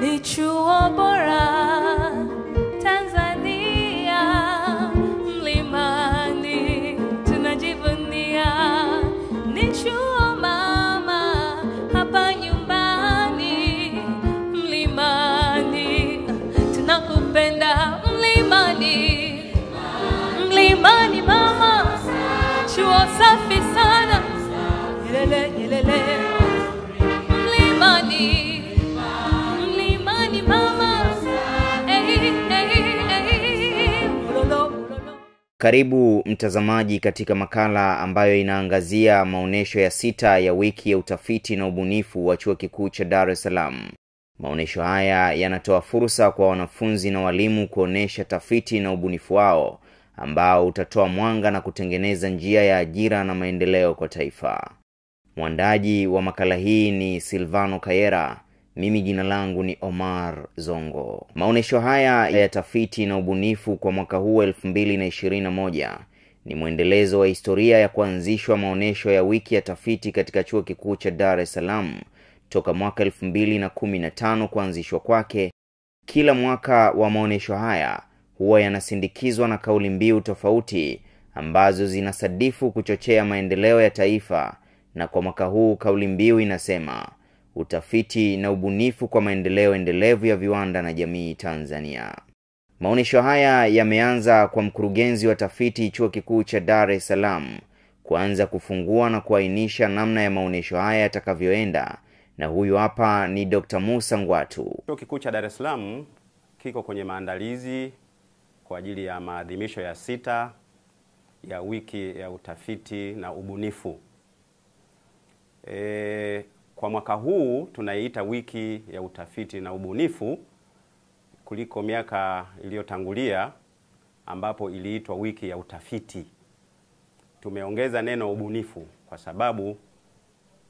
ni chuo bora Tanzania, mlimani tunajivunia, ni chuo mama hapa nyumbani, mlimani tunakupenda, mlimani, mlimani mama, chuo safi sana, yelele yelele, mlimani. Karibu mtazamaji katika makala ambayo inaangazia maonesho ya Sita ya wiki ya utafiti na ubunifu wa Chuo Kikuu cha Dar es Salaam. Maonesho haya yanatoa fursa kwa wanafunzi na walimu kuonesha tafiti na ubunifu wao ambao utatoa mwanga na kutengeneza njia ya ajira na maendeleo kwa taifa. Mwandaji wa makala hii ni Silvano Kayera. Mimi jina langu ni Omar Zongo. Maonesho haya ya tafiti na ubunifu kwa mwaka huu 2021 ni mwendelezo wa historia ya kuanzishwa maonesho ya wiki ya tafiti katika Chuo Kikuu cha Dar es Salaam toka mwaka 2015 kuanzishwa kwake. Kila mwaka wa maonesho haya huwa yanasindikizwa na kauli mbiu tofauti ambazo zinasadifu kuchochea maendeleo ya taifa, na kwa mwaka huu kauli mbiu inasema utafiti na ubunifu kwa maendeleo endelevu ya viwanda na jamii Tanzania. Maonesho haya yameanza kwa mkurugenzi wa tafiti Chuo Kikuu cha Dar es Salaam kuanza kufungua na kuainisha namna ya maonesho haya yatakavyoenda, na huyu hapa ni Dr. Musa Ngwatu. Chuo Kikuu cha Dar es Salaam kiko kwenye maandalizi kwa ajili ya maadhimisho ya Sita ya wiki ya utafiti na ubunifu. Kwa mwaka huu tunaiita wiki ya utafiti na ubunifu kuliko miaka iliyotangulia ambapo iliitwa wiki ya utafiti. Tumeongeza neno ubunifu kwa sababu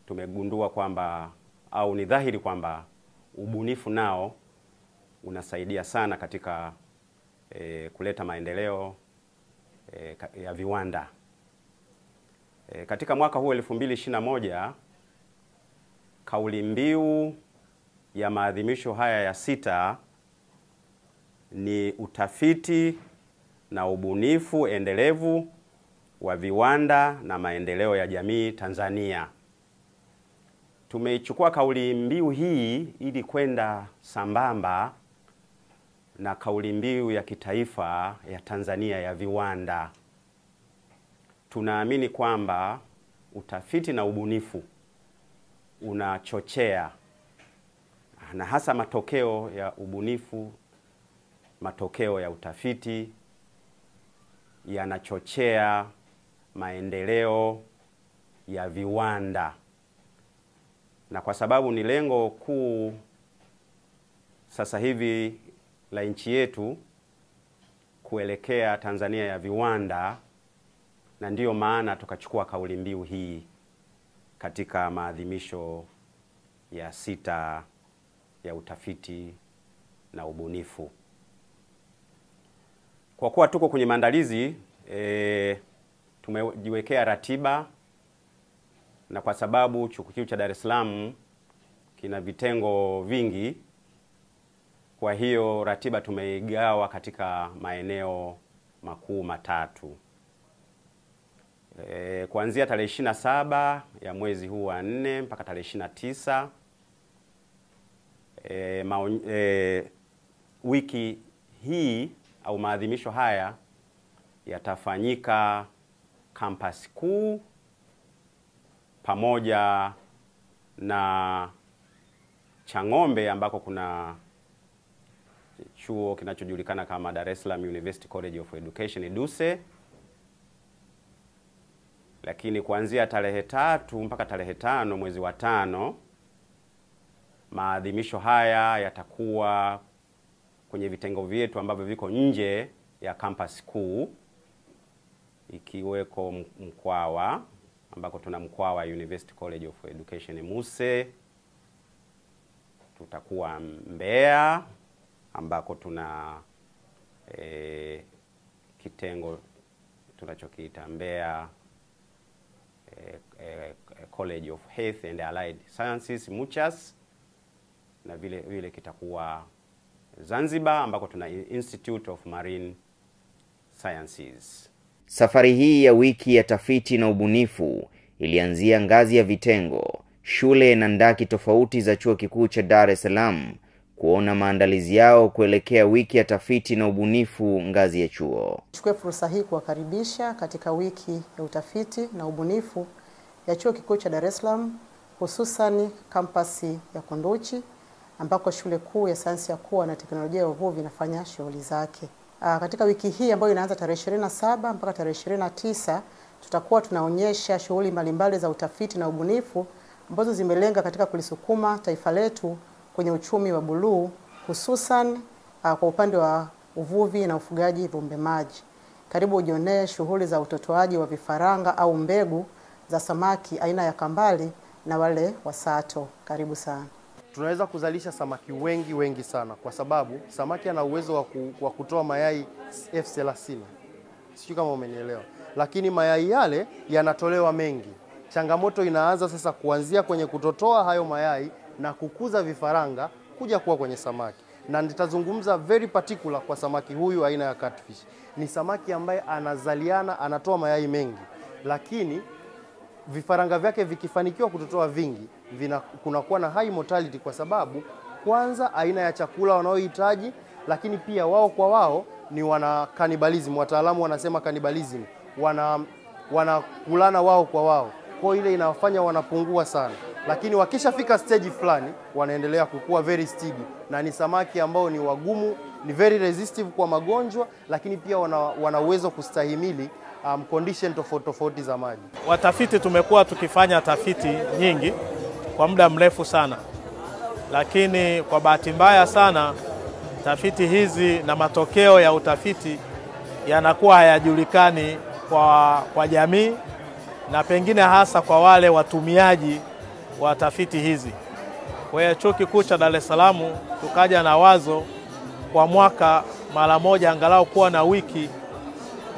tumegundua kwamba, au ni dhahiri kwamba ubunifu nao unasaidia sana katika kuleta maendeleo ya viwanda. Katika mwaka huu 2021 kauli mbiu ya maadhimisho haya ya Sita ni utafiti na ubunifu endelevu wa viwanda na maendeleo ya jamii Tanzania. Tumeichukua kauli mbiu hii ili kwenda sambamba na kauli mbiu ya kitaifa ya Tanzania ya viwanda. Tunaamini kwamba utafiti na ubunifu unachochea, na hasa matokeo ya ubunifu, matokeo ya utafiti yanachochea maendeleo ya viwanda. Na kwa sababu ni lengo kuu sasa hivi la nchi yetu kuelekea Tanzania ya viwanda, na ndiyo maana tukachukua kauli mbiu hii katika maadhimisho ya Sita ya utafiti na ubunifu. Kwa kuwa tuko kwenye maandalizi, tumejiwekea ratiba, na kwa sababu Chuo Kikuu cha Dar es Salaam kina vitengo vingi, kwa hiyo ratiba tumeigawa katika maeneo makuu matatu. Kuanzia tarehe 27 ya mwezi huu wa 4 mpaka tarehe 29 wiki hii au maadhimisho haya yatafanyika kampasi kuu pamoja na Chang'ombe ambako kuna chuo kinachojulikana kama Dar es Salaam University College of Education DUCE. Lakini kuanzia tarehe 3 mpaka tarehe 5 mwezi wa 5 maadhimisho haya yatakuwa kwenye vitengo vyetu ambavyo viko nje ya campus kuu, ikiweko Mkwawa ambako tuna Mkwawa University College of Education MUCE. Tutakuwa Mbeya ambako tuna kitengo tunachokiita Mbeya College of Health and Allied Sciences MCHAS. na vile kitakuwa Zanzibar ambako tuna Institute of Marine Sciences. Safari hii ya wiki ya tafiti na ubunifu ilianzia ngazi ya vitengo, shule na ndaki tofauti za Chuo Kikuu cha Dar es Salaam kuona maandalizi yao kuelekea wiki ya tafiti na ubunifu ngazi ya chuo. Chukue fursa hii kuwakaribisha katika wiki ya utafiti na ubunifu ya Chuo Kikuu cha Dar es Salaam, hususan kampasi ya Kunduchi ambako shule kuu ya sayansi ya kuwa na teknolojia ya uvuvi inafanya shughuli zake. Katika wiki hii ambayo inaanza tarehe 27 mpaka tarehe 29 tutakuwa tunaonyesha shughuli mbalimbali za utafiti na ubunifu ambazo zimelenga katika kulisukuma taifa letu kwenye uchumi wa buluu, hususan kwa upande wa uvuvi na ufugaji viumbe maji. Karibu ujionee shughuli za utotoaji wa vifaranga au mbegu za samaki aina ya kambali na wale wa sato. Karibu sana. Tunaweza kuzalisha samaki wengi sana kwa sababu samaki ana uwezo wa kutoa mayai 30,000. Sijui kama umenielewa. Lakini mayai yale yanatolewa mengi. Changamoto inaanza sasa kuanzia kwenye kutotoa hayo mayai na kukuza vifaranga kuja kuwa kwenye samaki. Na nitazungumza very particular kwa samaki huyu aina ya catfish. Ni samaki ambaye anazaliana, anatoa mayai mengi. Lakini vifaranga vyake vikifanikiwa kutotoa vingi, kunakuwa na high mortality kwa sababu kwanza aina ya chakula wanaohitaji, lakini pia wao kwa wao ni wana cannibalism, wataalamu wanasema cannibalism, wanakulana wao kwa wao. Kwa ile inawafanya wanapungua sana. Lakini wakishafika stage fulani wanaendelea kukua very steady, na ni samaki ambao ni wagumu, ni very resistive kwa magonjwa, lakini pia wana uwezo kustahimili condition tofauti za maji. Watafiti tumekuwa tukifanya tafiti nyingi kwa muda mrefu sana, lakini kwa bahati mbaya sana tafiti hizi na matokeo ya utafiti yanakuwa hayajulikani kwa jamii na pengine hasa kwa wale watumiaji wa tafiti hizi. Kwa hiyo Chuo Kikuu cha Dar es Salaam tukaja na wazo kwa mwaka mara moja angalau kuwa na wiki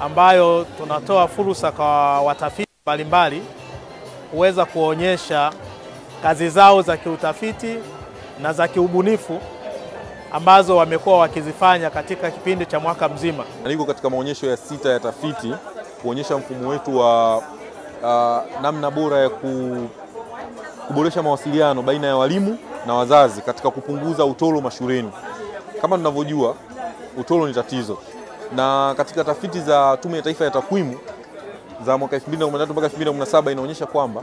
ambayo tunatoa fursa kwa watafiti mbalimbali kuweza kuonyesha kazi zao za kiutafiti na za kiubunifu ambazo wamekuwa wakizifanya katika kipindi cha mwaka mzima. Niko katika maonyesho ya Sita ya Tafiti kuonyesha mfumo wetu wa namna bora ya kuboresha mawasiliano baina ya walimu na wazazi katika kupunguza utoro mashuleni. Kama tunavyojua, utoro ni tatizo. Na katika tafiti za Tume ya Taifa ya Takwimu za mwaka 2013 mpaka 2017 inaonyesha kwamba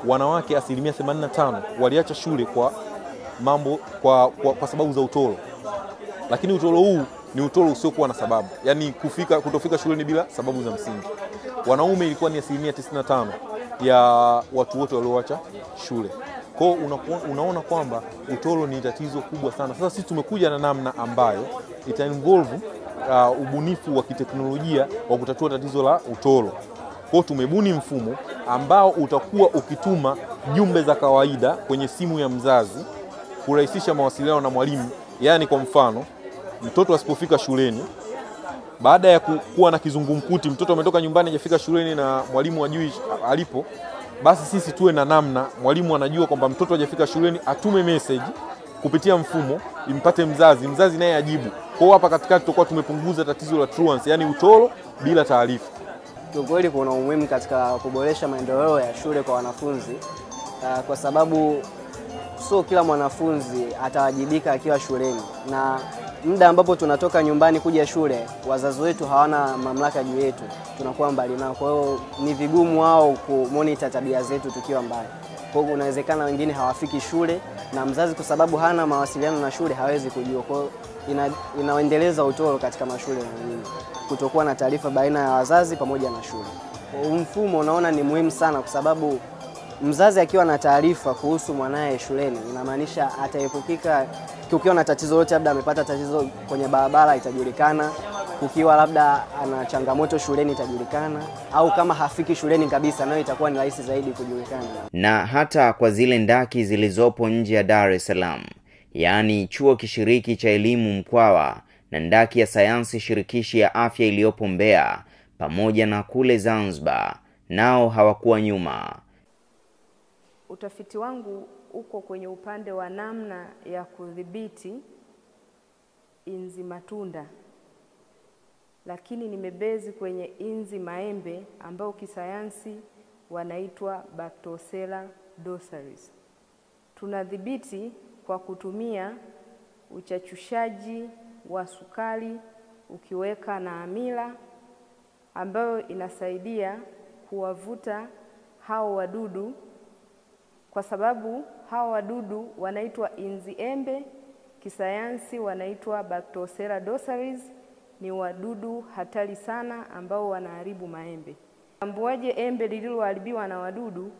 wanawake 85% waliacha shule kwa sababu za utoro. Lakini utoro huu ni utoro usiokuwa na sababu. Yaani kutofika shuleni bila sababu za msingi. Wanaume ilikuwa ni 95% ya watu wote walioacha shule. Kwa hiyo unaona kwamba utoro ni tatizo kubwa sana. Sasa sisi tumekuja na namna ambayo ita involve ubunifu wa kiteknolojia wa kutatua tatizo la utoro. Kwa hiyo tumebuni mfumo ambao utakuwa ukituma jumbe za kawaida kwenye simu ya mzazi kurahisisha mawasiliano na mwalimu. Yaani kwa mfano, mtoto asipofika shuleni, baada ya kuwa na kizungumkuti, mtoto ametoka nyumbani hajafika shuleni na mwalimu hajui alipo, basi sisi tuwe na namna mwalimu anajua kwamba mtoto hajafika shuleni, atume message kupitia mfumo impate mzazi naye ajibu. Kwa hiyo hapa katikati tutakuwa tumepunguza tatizo la truance, yani utoro bila taarifa. Kwa kweli kuna umuhimu katika kuboresha maendeleo ya shule kwa wanafunzi kwa sababu sio kila mwanafunzi atawajibika akiwa shuleni, na muda ambapo tunatoka nyumbani kuja shule wazazi wetu hawana mamlaka juu yetu, tunakuwa mbali nao. Kwa hiyo ni vigumu wao kumonitor tabia zetu tukiwa mbali. Kwa hiyo unawezekana wengine hawafiki shule na mzazi kwa sababu hana mawasiliano na shule hawezi kujua. Kwa hiyo inaendeleza utoro katika mashule na nini, kutokuwa na taarifa baina ya wazazi pamoja na shule. Mfumo unaona ni muhimu sana kwa sababu mzazi akiwa na taarifa kuhusu mwanae shuleni inamaanisha ataepukika. Kukiwa na tatizo lolote, labda amepata tatizo kwenye barabara itajulikana, kukiwa labda ana changamoto shuleni itajulikana, au kama hafiki shuleni kabisa nayo itakuwa ni rahisi zaidi kujulikana. Na hata kwa zile ndaki zilizopo nje ya Dar es Salaam, yaani chuo kishiriki cha elimu Mkwawa na ndaki ya sayansi shirikishi ya afya iliyopo Mbeya, pamoja na kule Zanzibar, nao hawakuwa nyuma. Utafiti wangu uko kwenye upande wa namna ya kudhibiti inzi matunda, lakini nimebezi kwenye inzi maembe ambao kisayansi wanaitwa Bactocella dosaris. Tunadhibiti kwa kutumia uchachushaji wa sukari ukiweka na amila ambayo inasaidia kuwavuta hao wadudu, kwa sababu hao wadudu wanaitwa inzi embe, kisayansi wanaitwa Bactocella dosaris. Ni wadudu hatari sana ambao wanaharibu maembe. Tambuaje embe lililoharibiwa na wadudu?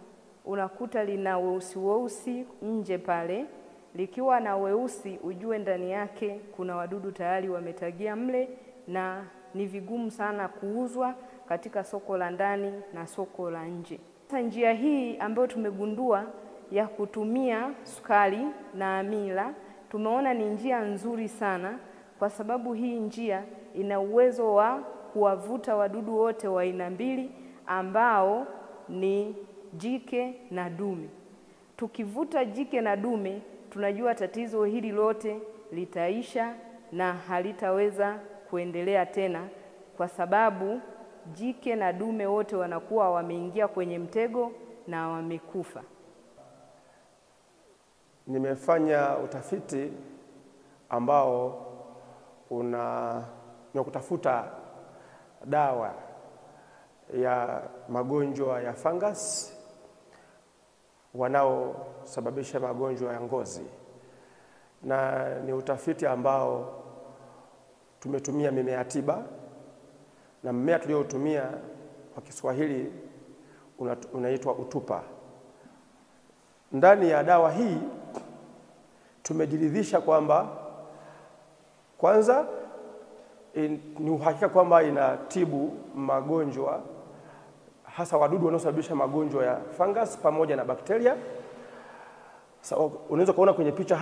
Unakuta lina weusi nje pale. Likiwa na weusi, ujue ndani yake kuna wadudu tayari wametagia mle, na ni vigumu sana kuuzwa katika soko la ndani na soko la nje. Sasa njia hii ambayo tumegundua ya kutumia sukari na amila, tumeona ni njia nzuri sana, kwa sababu hii njia ina uwezo wa kuwavuta wadudu wote wa aina mbili ambao ni jike na dume. Tukivuta jike na dume, tunajua tatizo hili lote litaisha na halitaweza kuendelea tena, kwa sababu jike na dume wote wanakuwa wameingia kwenye mtego na wamekufa. Nimefanya utafiti ambao ni kutafuta dawa ya magonjwa ya fungus wanaosababisha magonjwa ya ngozi, na ni utafiti ambao tumetumia mimea tiba, na mmea tuliotumia kwa Kiswahili unaitwa utupa. Ndani ya dawa hii tumejiridhisha kwamba kwanza ni uhakika kwamba inatibu magonjwa, hasa wadudu wanaosababisha magonjwa ya fungus pamoja na bakteria. Sasa unaweza kuona kwenye picha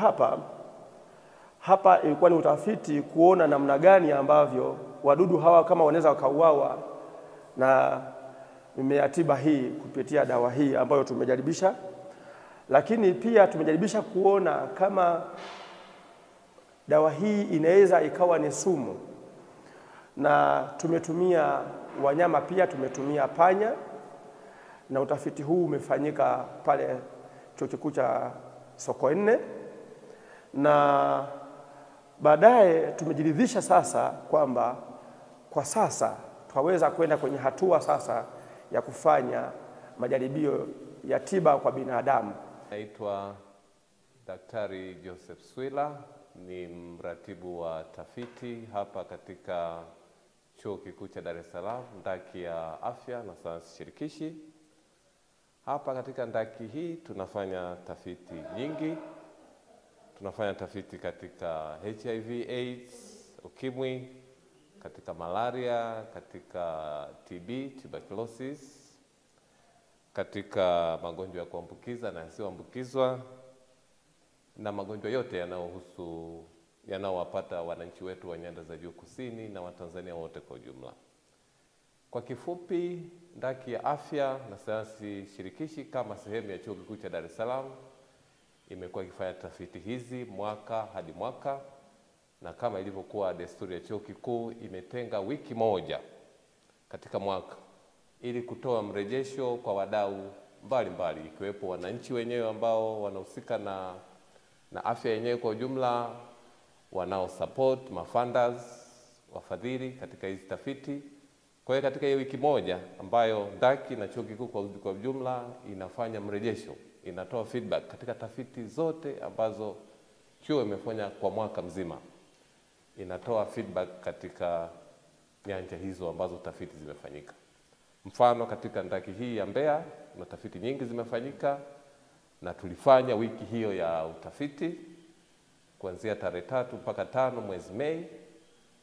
hapa ilikuwa ni utafiti kuona namna gani ambavyo wadudu hawa kama wanaweza wakauawa na mimea tiba hii kupitia dawa hii ambayo tumejaribisha. Lakini pia tumejaribisha kuona kama dawa hii inaweza ikawa ni sumu, na tumetumia wanyama pia, tumetumia panya, na utafiti huu umefanyika pale Chuo Kikuu cha Sokoine, na baadaye tumejiridhisha sasa kwamba kwa sasa twaweza kwenda kwenye hatua sasa ya kufanya majaribio ya tiba kwa binadamu. Naitwa Daktari Joseph Swila, ni mratibu wa tafiti hapa katika Chuo Kikuu cha Dar es Salaam, ndaki ya afya na sayansi shirikishi. Hapa katika ndaki hii tunafanya tafiti nyingi. Tunafanya tafiti katika HIV/AIDS, ukimwi, katika malaria, katika TB, tuberculosis, katika magonjwa ya kuambukiza na yasiyoambukizwa, na magonjwa yote yanayowapata wananchi wetu wa nyanda za juu kusini na Watanzania wote kwa ujumla. Kwa kifupi, ndaki ya afya na sayansi shirikishi kama sehemu ya Chuo Kikuu cha Dar es Salaam imekuwa ikifanya tafiti hizi mwaka hadi mwaka, na kama ilivyokuwa desturi ya chuo kikuu imetenga wiki moja katika mwaka ili kutoa mrejesho kwa wadau mbalimbali, ikiwepo wananchi wenyewe ambao wanahusika na afya yenyewe kwa ujumla, wanao support, mafunders, wafadhili katika hizi tafiti. Kwa hiyo katika hiyo wiki moja ambayo ndaki na chuo kikuu kwa ujumla inafanya mrejesho, inatoa feedback katika tafiti zote ambazo chuo imefanya kwa mwaka mzima, inatoa feedback katika nyanja hizo ambazo tafiti zimefanyika. Mfano, katika ndaki hii ya Mbeya na tafiti nyingi zimefanyika, na tulifanya wiki hiyo ya utafiti kuanzia tarehe 3 mpaka 5 mwezi Mei,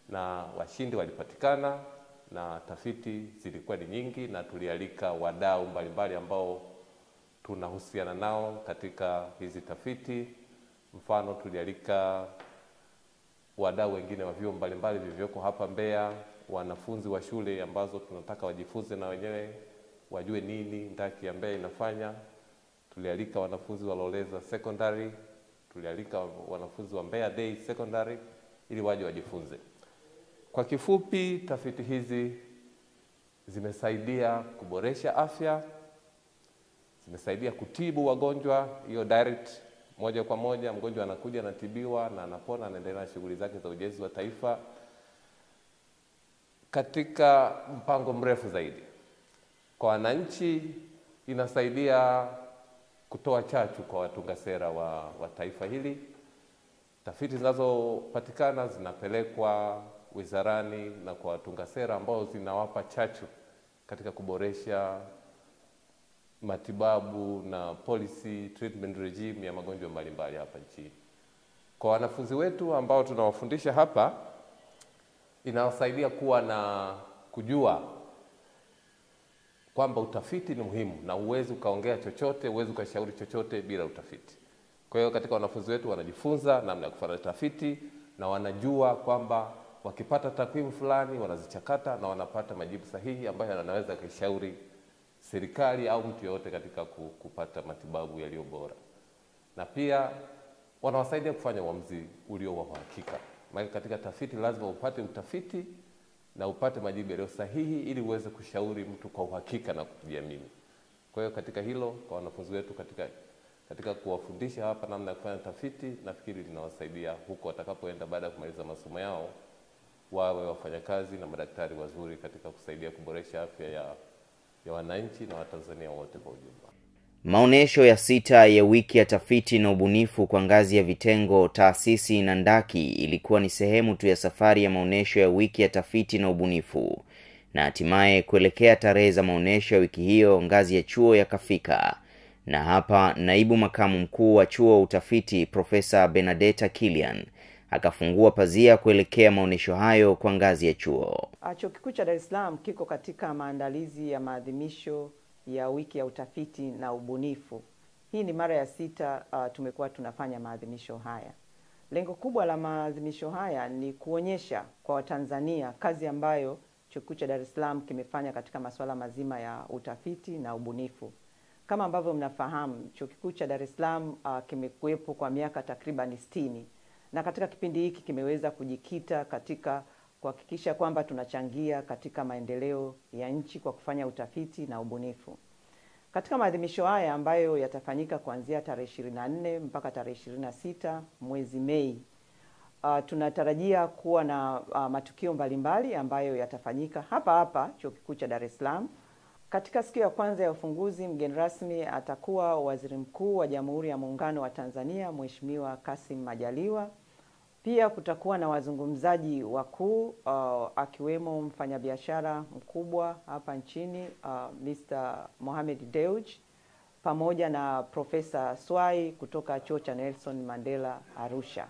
na washindi walipatikana na tafiti zilikuwa ni nyingi, na tulialika wadau mbalimbali ambao tunahusiana nao katika hizi tafiti. Mfano, tulialika wadau wengine wa vyuo mbalimbali vilivyoko hapa Mbeya, wanafunzi wa shule ambazo tunataka wajifunze na wenyewe wajue nini ndaki ya Mbeya inafanya. tulialika wanafunzi wa Loleza Secondary, tulialika wanafunzi wa Mbeya Day Secondary ili waje wajifunze. Kwa kifupi, tafiti hizi zimesaidia kuboresha afya, zimesaidia kutibu wagonjwa, hiyo direct, moja kwa moja, mgonjwa anakuja anatibiwa na anapona, anaendelea na shughuli zake za ujenzi wa taifa. Katika mpango mrefu zaidi, kwa wananchi inasaidia kutoa chachu kwa watunga sera wa taifa hili. Tafiti zinazopatikana zinapelekwa wizarani na kwa watunga sera ambao zinawapa chachu katika kuboresha matibabu na policy treatment regime ya magonjwa mbalimbali hapa nchini. Kwa wanafunzi wetu ambao tunawafundisha hapa, inawasaidia kuwa na kujua kwamba utafiti ni muhimu na uwezi ukaongea chochote, uwezi ukashauri chochote bila utafiti. Kwa hiyo katika wanafunzi wetu wanajifunza namna ya kufanya tafiti na wanajua kwamba wakipata takwimu fulani wanazichakata na wanapata majibu sahihi ambayo yanaweza kushauri serikali au mtu yote katika kupata matibabu yaliyo bora. Na pia wanawasaidia kufanya uamuzi ulio wa uhakika. Maana katika tafiti lazima upate utafiti na upate majibu yaliyo sahihi ili uweze kushauri mtu kwa uhakika na kujiamini. Kwa hiyo katika hilo, kwa wanafunzi wetu katika kuwafundisha hapa namna ya kufanya tafiti, nafikiri linawasaidia huko watakapoenda baada ya kumaliza masomo yao, wawe wafanyakazi na madaktari wazuri katika kusaidia kuboresha afya ya wananchi na Watanzania wote kwa ujumla. Maonesho ya Sita ya wiki ya tafiti na ubunifu kwa ngazi ya vitengo, taasisi na ndaki ilikuwa ni sehemu tu ya safari ya maonesho ya wiki ya tafiti na ubunifu, na hatimaye kuelekea tarehe za maonesho ya wiki hiyo ngazi ya chuo yakafika. Na hapa naibu makamu mkuu wa chuo utafiti Profesa Benedetta Kilian akafungua pazia kuelekea maonesho hayo kwa ngazi ya chuo. Chuo Kikuu cha Dar es Salaam kiko katika maandalizi ya maadhimisho ya wiki ya utafiti na ubunifu. Hii ni mara ya 6 tumekuwa tunafanya maadhimisho haya. Lengo kubwa la maadhimisho haya ni kuonyesha kwa Watanzania kazi ambayo Chuo Kikuu cha Dar es Salaam kimefanya katika masuala mazima ya utafiti na ubunifu. Kama ambavyo mnafahamu, Chuo Kikuu cha Dar es Salaam kimekuwepo kwa miaka takriban 60, na katika kipindi hiki kimeweza kujikita katika kuhakikisha kwamba tunachangia katika maendeleo ya nchi kwa kufanya utafiti na ubunifu. Katika maadhimisho haya ambayo yatafanyika kuanzia tarehe 24 mpaka tarehe 26 mwezi Mei, tunatarajia kuwa na matukio mbalimbali ambayo yatafanyika hapa Chuo Kikuu cha Dar es Salaam. Katika siku ya kwanza ya ufunguzi, mgeni rasmi atakuwa Waziri Mkuu wa Jamhuri ya Muungano wa Tanzania, Mheshimiwa Kassim Majaliwa. Pia kutakuwa na wazungumzaji wakuu akiwemo mfanyabiashara mkubwa hapa nchini Mr. Mohamed Dewji, pamoja na Profesa Swai kutoka Chuo cha Nelson Mandela Arusha.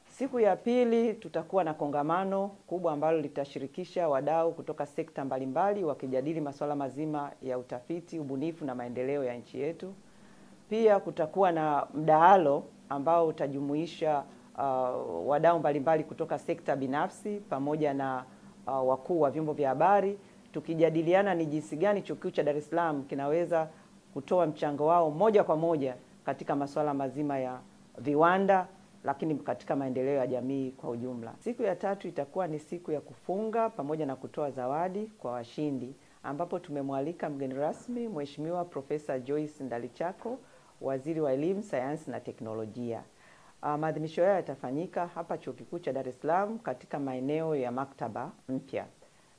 Siku ya pili tutakuwa na kongamano kubwa ambalo litashirikisha wadau kutoka sekta mbalimbali wakijadili masuala mazima ya utafiti, ubunifu na maendeleo ya nchi yetu. Pia kutakuwa na mdahalo ambao utajumuisha wadau mbalimbali kutoka sekta binafsi pamoja na wakuu wa vyombo vya habari, tukijadiliana ni jinsi gani Chuo Kikuu cha Dar es Salaam kinaweza kutoa mchango wao moja kwa moja katika masuala mazima ya viwanda, lakini katika maendeleo ya jamii kwa ujumla. Siku ya tatu itakuwa ni siku ya kufunga pamoja na kutoa zawadi kwa washindi, ambapo tumemwalika mgeni rasmi Mheshimiwa Profesa Joyce Ndalichako, Waziri wa Elimu, Sayansi na Teknolojia. Maadhimisho haya yatafanyika hapa Chuo Kikuu cha Dar es Salaam katika maeneo ya maktaba mpya.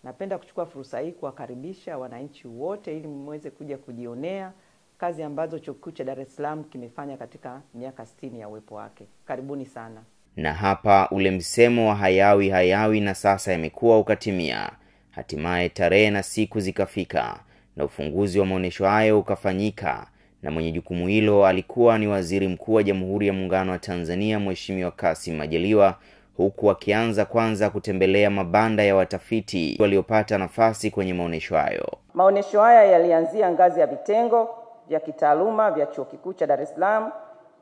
Napenda kuchukua fursa hii kuwakaribisha wananchi wote ili mweze kuja kujionea kazi ambazo Chuo Kikuu cha Dar es Salaam kimefanya katika miaka 60 ya uwepo wake. Karibuni sana. Na hapa ule msemo wa hayawi na sasa yamekuwa ukatimia. Hatimaye tarehe na siku zikafika na ufunguzi wa maonesho hayo ukafanyika, na mwenye jukumu hilo alikuwa ni Waziri Mkuu wa Jamhuri ya Muungano wa Tanzania Mheshimiwa Kassim Majaliwa, huku akianza kwanza kutembelea mabanda ya watafiti waliopata nafasi kwenye maonesho hayo. Maonesho haya yalianzia ngazi ya vitengo vya kitaaluma vya Chuo Kikuu cha Dar es Salaam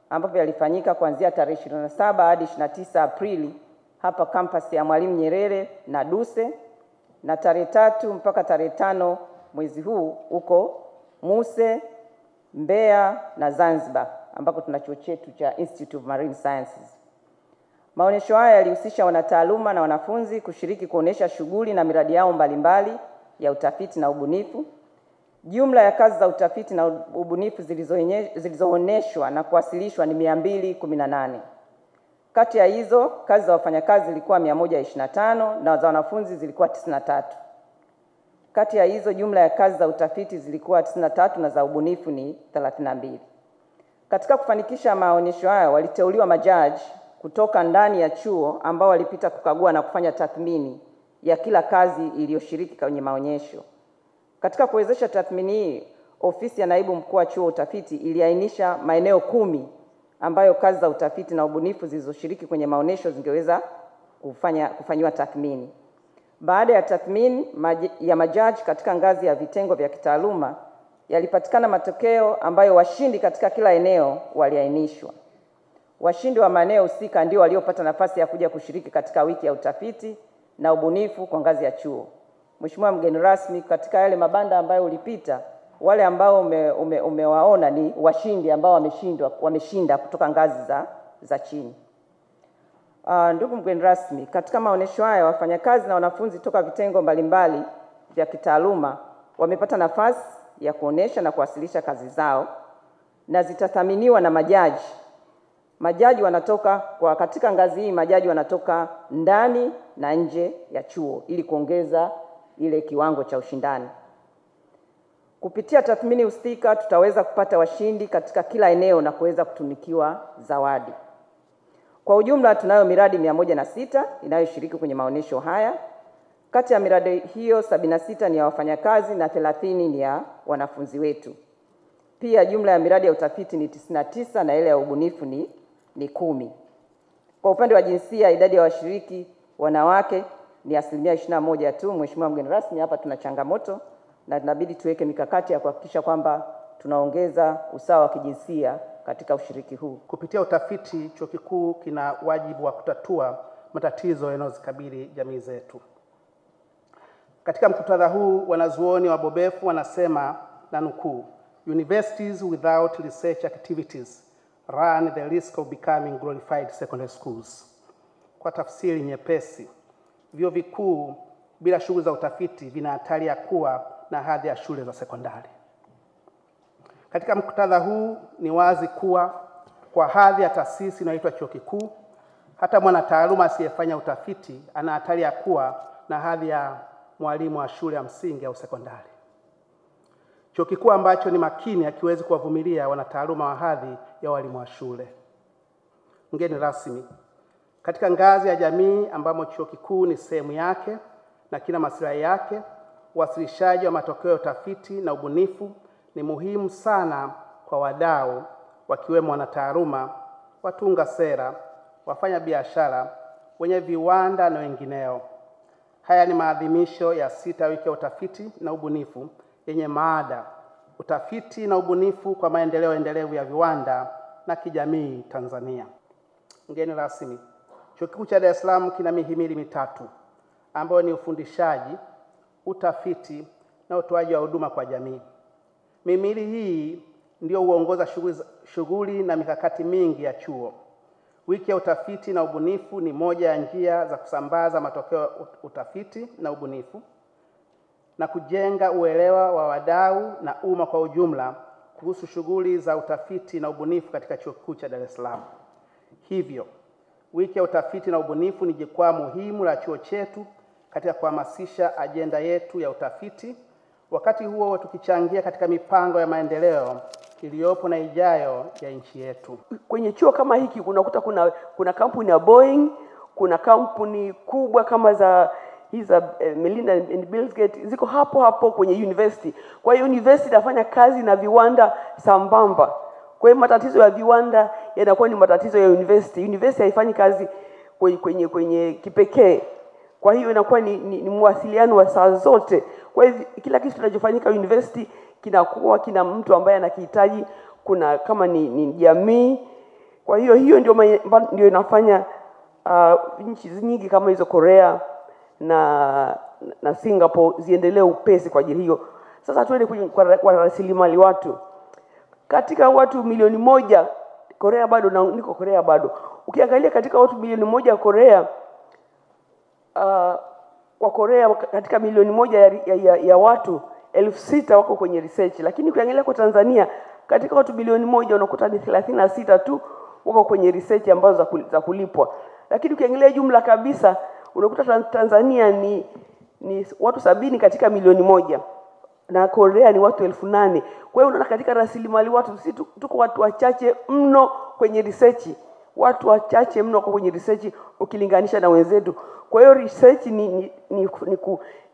ambapo yalifanyika kuanzia tarehe 27 hadi 29 Aprili hapa kampasi ya Mwalimu Nyerere na Duse, na tarehe 3 mpaka tarehe 5 mwezi huu huko MUCE Mbeya na Zanzibar ambako tuna chuo chetu cha Institute of Marine Sciences. Maonesho haya yalihusisha wanataaluma na wanafunzi kushiriki kuonesha shughuli na miradi yao mbalimbali ya utafiti na ubunifu. Jumla ya kazi za utafiti na ubunifu zilizoonyeshwa na kuwasilishwa ni 218. Kati ya hizo, kazi za wafanyakazi zilikuwa 125 na za wanafunzi zilikuwa 93. Kati ya hizo, jumla ya kazi za utafiti zilikuwa 93 na za ubunifu ni 32. Katika kufanikisha maonesho haya, waliteuliwa majaji kutoka ndani ya chuo ambao walipita kukagua na kufanya tathmini ya kila kazi iliyoshiriki kwenye maonyesho. Katika kuwezesha tathmini hii, ofisi ya naibu mkuu wa chuo utafiti iliainisha maeneo 10 ambayo kazi za utafiti na ubunifu zilizoshiriki kwenye maonesho zingeweza kufanywa tathmini. Baada ya tathmini ya majaji katika ngazi ya vitengo vya kitaaluma, yalipatikana matokeo ambayo washindi katika kila eneo waliainishwa. Washindi wa maeneo husika ndio waliopata nafasi ya kuja kushiriki katika wiki ya utafiti na ubunifu kwa ngazi ya chuo. Mheshimiwa mgeni rasmi, katika yale mabanda ambayo ulipita, wale ambao umewaona ni washindi ambao wameshinda kutoka ngazi za chini. Ndugu mgeni rasmi, katika maonesho haya wafanyakazi na wanafunzi toka vitengo mbalimbali vya kitaaluma wamepata nafasi ya kuonesha na kuwasilisha kazi zao na zitathaminiwa na majaji. Majaji wanatoka katika ngazi hii, majaji wanatoka ndani na nje ya chuo ili kuongeza ile kiwango cha ushindani. Kupitia tathmini husika tutaweza kupata washindi katika kila eneo na kuweza kutunikiwa zawadi. Kwa ujumla tunayo miradi 106 inayoshiriki kwenye maonesho haya. Kati ya miradi hiyo 76 ni ya wafanyakazi na 30 ni ya wanafunzi wetu. Pia jumla ya miradi ya utafiti ni 99 na ile ya ubunifu ni 10. Kwa upande wa jinsia, idadi ya washiriki wanawake ni 21% tu. Mheshimiwa mgeni rasmi, hapa tuna changamoto na tunabidi tuweke mikakati ya kuhakikisha kwamba tunaongeza usawa wa kijinsia katika ushiriki huu. Kupitia utafiti, chuo kikuu kina wajibu wa kutatua matatizo yanayozikabili jamii zetu. Katika muktadha huu, wanazuoni wabobefu wanasema, na nukuu, "Universities without research activities run the risk of becoming glorified secondary schools." Kwa tafsiri nyepesi, vyuo vikuu bila shughuli za utafiti vina hatari ya kuwa na hadhi ya shule za sekondari. Katika muktadha huu ni wazi kuwa kwa hadhi ya taasisi inayoitwa chuo kikuu, hata mwanataaluma asiyefanya utafiti ana hatari ya kuwa na hadhi ya mwalimu wa shule ya msingi au sekondari. Chuo kikuu ambacho ni makini hakiwezi kuwavumilia wanataaluma wa hadhi ya walimu wa shule. Mgeni rasmi, katika ngazi ya jamii ambamo chuo kikuu ni sehemu yake na kina maslahi yake, uwasilishaji wa matokeo ya utafiti na ubunifu ni muhimu sana kwa wadau wakiwemo wanataaluma, watunga sera, wafanya biashara, wenye viwanda na wengineo. Haya ni maadhimisho ya Sita wiki ya utafiti na ubunifu yenye maada utafiti na ubunifu kwa maendeleo endelevu ya viwanda na kijamii Tanzania. Mgeni rasmi, Chuo Kikuu cha Dar es Salaam kina mihimili mitatu ambayo ni ufundishaji, utafiti na utoaji wa huduma kwa jamii. Mihimili hii ndio huongoza shughuli na mikakati mingi ya chuo. Wiki ya utafiti na ubunifu ni moja ya njia za kusambaza matokeo ya utafiti na ubunifu na kujenga uelewa wa wadau na umma kwa ujumla kuhusu shughuli za utafiti na ubunifu katika Chuo Kikuu cha Dar es Salaam. Hivyo, wiki ya utafiti na ubunifu ni jukwaa muhimu la chuo chetu katika kuhamasisha ajenda yetu ya utafiti, wakati huo tukichangia katika mipango ya maendeleo iliyopo na ijayo ya nchi yetu. Kwenye chuo kama hiki unakuta kuna kampuni ya Boeing, kuna kampuni kubwa kama za Melinda and Bill Gates ziko hapo kwenye university. Kwa hiyo university inafanya kazi na viwanda sambamba. Kwa hiyo matatizo ya viwanda yanakuwa ni matatizo ya university. University haifanyi kazi kwenye kipekee. Kwa hiyo inakuwa ni mawasiliano wa saa zote. Kwa hiyo kila kitu kinachofanyika university kinakuwa kina mtu ambaye anakihitaji, kuna kama ni jamii. Kwa hiyo ndio inafanya nchi nyingi kama hizo Korea na Singapore ziendelee upesi kwa ajili hiyo. Sasa tuende kwa rasilimali watu. katika watu milioni moja Korea bado, na niko Korea bado, ukiangalia katika watu milioni moja Korea, kwa Korea katika milioni moja ya watu 6,000 wako kwenye research, lakini ukiangalia kwa Tanzania katika watu bilioni moja unakuta ni 36 tu wako kwenye research ambazo za kulipwa, lakini ukiangalia jumla kabisa unakuta Tanzania ni watu 70 katika milioni moja na Korea ni watu 8,000. Kwa hiyo unaona katika rasilimali watu sisi tuko watu wachache mno kwenye research, watu wachache mno kwenye research ukilinganisha na wenzetu. Kwa hiyo research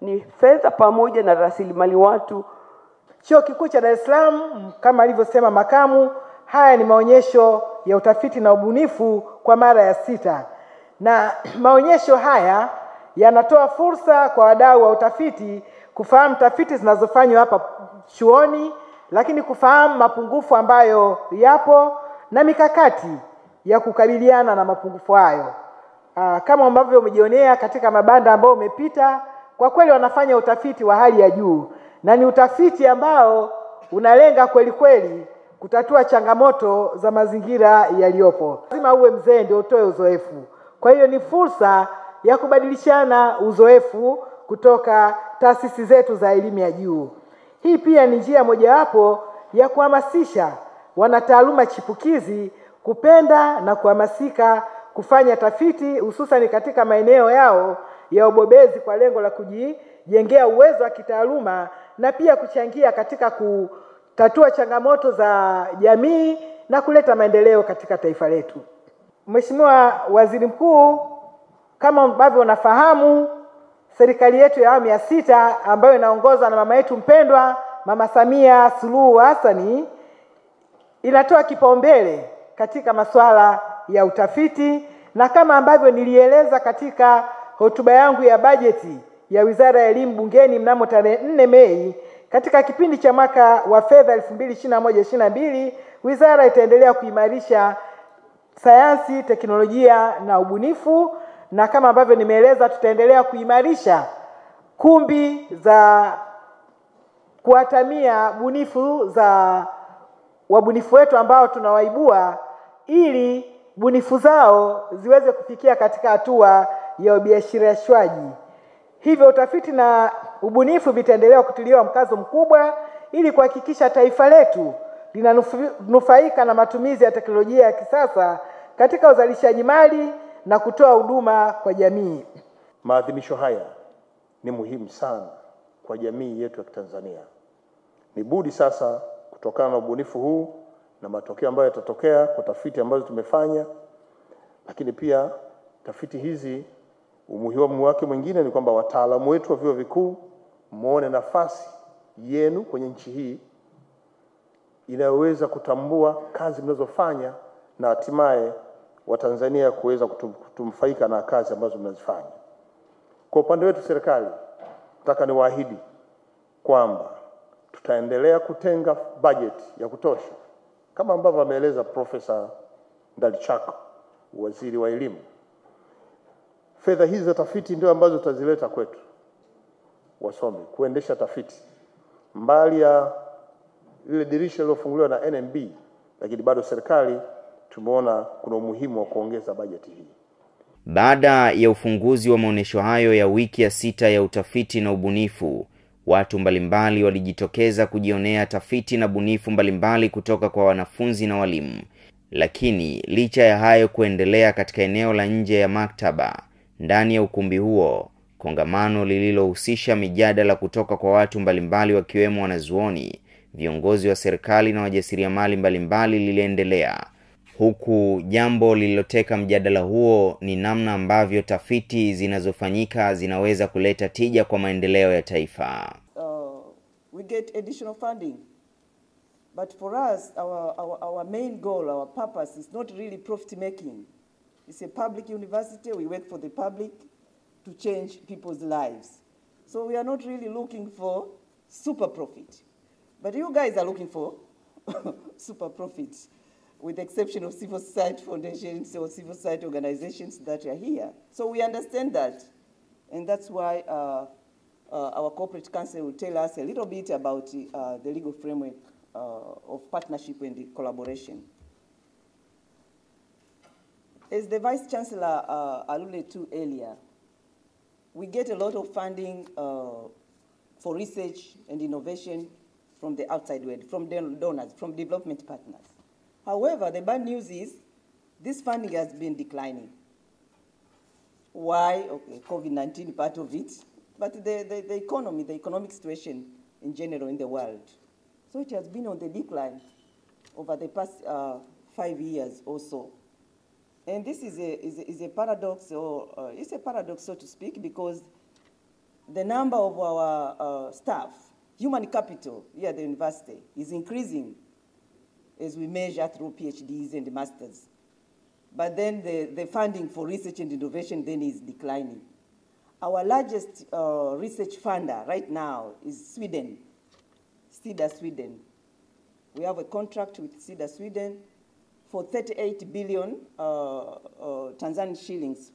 ni fedha pamoja na rasilimali watu. Chuo Kikuu cha Dar es Salaam, kama alivyosema makamu, haya ni maonyesho ya utafiti na ubunifu kwa mara ya 6. Na maonyesho haya yanatoa fursa kwa wadau wa utafiti kufahamu tafiti zinazofanywa hapa chuoni, lakini kufahamu mapungufu ambayo yapo na mikakati ya kukabiliana na mapungufu hayo. Kama ambavyo umejionea katika mabanda ambao umepita, kwa kweli wanafanya utafiti wa hali ya juu, na ni utafiti ambao unalenga kweli kweli kutatua changamoto za mazingira yaliyopo. Lazima uwe mzee ndio utoe uzoefu. Kwa hiyo ni fursa ya kubadilishana uzoefu kutoka taasisi zetu za elimu ya juu. Hii pia ni njia mojawapo ya kuhamasisha wanataaluma chipukizi kupenda na kuhamasika kufanya tafiti, hususan katika maeneo yao ya ubobezi, kwa lengo la kujijengea uwezo wa kitaaluma na pia kuchangia katika kutatua changamoto za jamii na kuleta maendeleo katika taifa letu. Mheshimiwa Waziri Mkuu, kama ambavyo unafahamu, serikali yetu ya awamu ya 6 ambayo inaongozwa na mama yetu mpendwa Mama Samia Suluhu Hassan inatoa kipaumbele katika masuala ya utafiti, na kama ambavyo nilieleza katika hotuba yangu ya bajeti ya Wizara ya Elimu bungeni mnamo tarehe 4 Mei, katika kipindi cha mwaka wa fedha 2021-22 wizara itaendelea kuimarisha sayansi, teknolojia na ubunifu, na kama ambavyo nimeeleza tutaendelea kuimarisha kumbi za kuatamia bunifu za wabunifu wetu ambao tunawaibua, ili bunifu zao ziweze kufikia katika hatua ya ubiashirishwaji. Hivyo utafiti na ubunifu vitaendelea kutiliwa mkazo mkubwa ili kuhakikisha taifa letu linanufaika na matumizi ya teknolojia ya kisasa katika uzalishaji mali na kutoa huduma kwa jamii. Maadhimisho haya ni muhimu sana kwa jamii yetu ya Tanzania. Ni budi sasa, kutokana na ubunifu huu na matokeo ambayo yatatokea kwa tafiti ambazo tumefanya, lakini pia tafiti hizi umuhimu wake mwingine ni kwamba wataalamu wetu wa vyuo vikuu muone nafasi yenu kwenye nchi hii inayoweza kutambua kazi mnazofanya na hatimaye Watanzania kuweza kutumfaika na kazi ambazo mnazifanya. Kwa upande wetu serikali, nataka niwaahidi kwamba tutaendelea kutenga bajeti ya kutosha kama ambavyo ameeleza Profesa Ndalichako, waziri wa elimu. Fedha hizi za tafiti ndio ambazo tutazileta kwetu wasomi kuendesha tafiti, mbali ya ile dirisha lilofunguliwa na NMB, lakini bado serikali tumeona kuna umuhimu wa kuongeza bajeti hii. Baada ya ufunguzi wa maonesho hayo ya wiki ya 6 ya utafiti na ubunifu, watu mbalimbali walijitokeza kujionea tafiti na bunifu mbalimbali kutoka kwa wanafunzi na walimu. Lakini licha ya hayo kuendelea katika eneo la nje ya maktaba, ndani ya ukumbi huo, kongamano lililohusisha mijadala kutoka kwa watu mbalimbali wakiwemo wanazuoni, viongozi wa serikali na wajasiriamali mbalimbali liliendelea. Huku jambo lililoteka mjadala huo ni namna ambavyo tafiti zinazofanyika zinaweza kuleta tija kwa maendeleo ya taifa. We get additional funding. But for us, our main goal, our purpose is not really profit making. It's a public university. We work for the public to change people's lives. So we are not really looking for super profit. But you guys are looking for super profits, with the exception of civil society foundations or civil society organizations that are here. So we understand that. And that's why our corporate council will tell us a little bit about the legal framework of partnership and collaboration. As the Vice Chancellor alluded to earlier, we get a lot of funding for research and innovation from the outside world, from donors, from development partners. However, the bad news is this funding has been declining. Why? Okay, COVID-19 part of it, but the economy, the economic situation in general in the world. So it has been on the decline over the past 5 years or so. And this is a paradox, or it's a paradox, so to speak, because the number of our staff, human capital here at the university, is increasing as we measure through PhDs and masters. But then the funding for research and innovation then is declining. Our largest research funder right now is Sweden, Sita, Sweden. We have a contract with Sita, Sweden for 38 billion Tanzanian shillings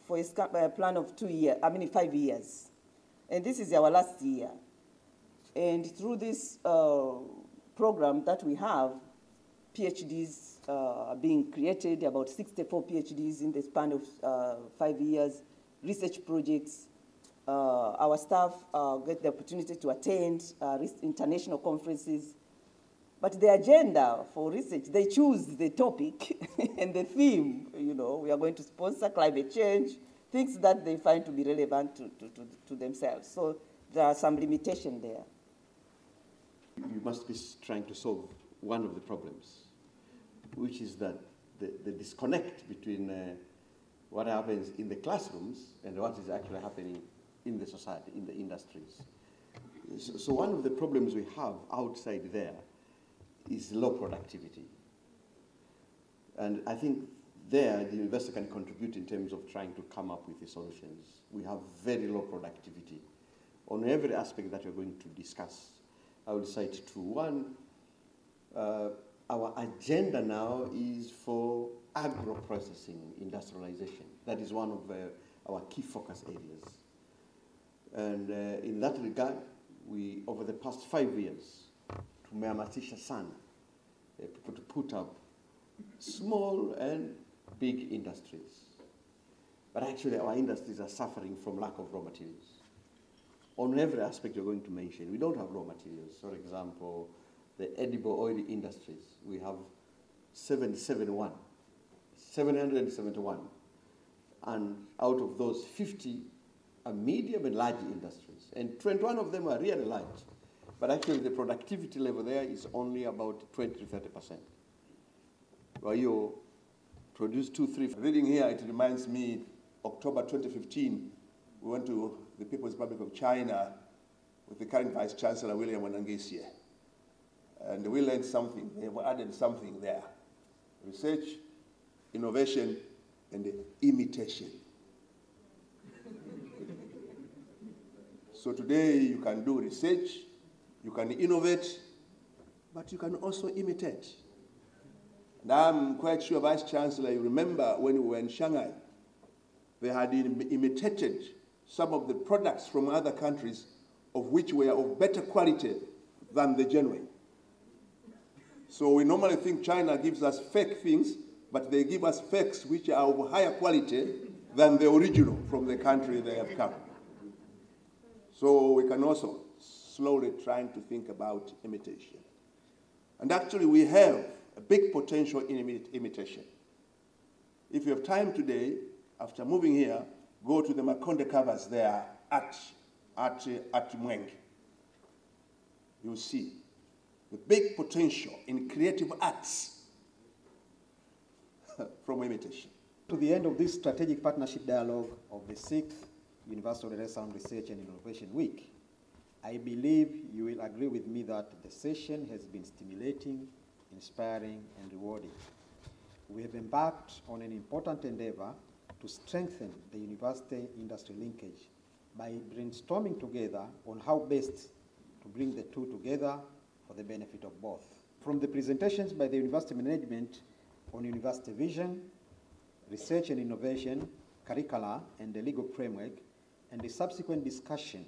for a plan of 5 years. And this is our last year. And through this program that we have, PhDs are being created, about 64 PhDs in the span of 5 years, research projects. Our staff get the opportunity to attend international conferences. But the agenda for research, they choose the topic and the theme. You know, we are going to sponsor climate change, things that they find to be relevant to themselves. So there are some limitations there. You must be trying to solve one of the problems, which is that the disconnect between what happens in the classrooms and what is actually happening in the society, in the industries. So one of the problems we have outside there is low productivity. And I think there the university can contribute in terms of trying to come up with the solutions. We have very low productivity on every aspect that we're going to discuss. I will cite two. One, our agenda now is for agro-processing industrialization. That is one of our key focus areas. And in that regard, we, over the past 5 years, tumehamasisha sana people to put up small and big industries. But actually our industries are suffering from lack of raw materials. On every aspect you're going to mention, we don't have raw materials. For example, the edible oil industries, we have 771. And out of those, 50 are medium and large industries. And 21 of them are really large. But actually the productivity level there is only about 20 to 30%. While you produce 2-3. Reading here, it reminds me, October 2015, we went to the People's Republic of China with the current Vice Chancellor, William Wanangesia. And we learned something. They have added something there. Research, innovation, and imitation. So today you can do research, you can innovate, but you can also imitate. And I'm quite sure, Vice Chancellor, you remember when we were in Shanghai, they had imitated some of the products from other countries of which were of better quality than the genuine. So we normally think China gives us fake things, but they give us fakes which are of higher quality than the original from the country they have come. So we can also slowly trying to think about imitation. And actually we have a big potential in imitation. If you have time today, after moving here, go to the Makonde covers there at Mwenge. You'll see the big potential in creative arts from imitation. To the end of this strategic partnership dialogue of the 6th Universal Dar es Salaam Research and Innovation Week, I believe you will agree with me that the session has been stimulating, inspiring, and rewarding. We have embarked on an important endeavor to strengthen the university-industry linkage by brainstorming together on how best to bring the two together for the benefit of both. From the presentations by the university management on university vision, research and innovation, curricula, and the legal framework, and the subsequent discussion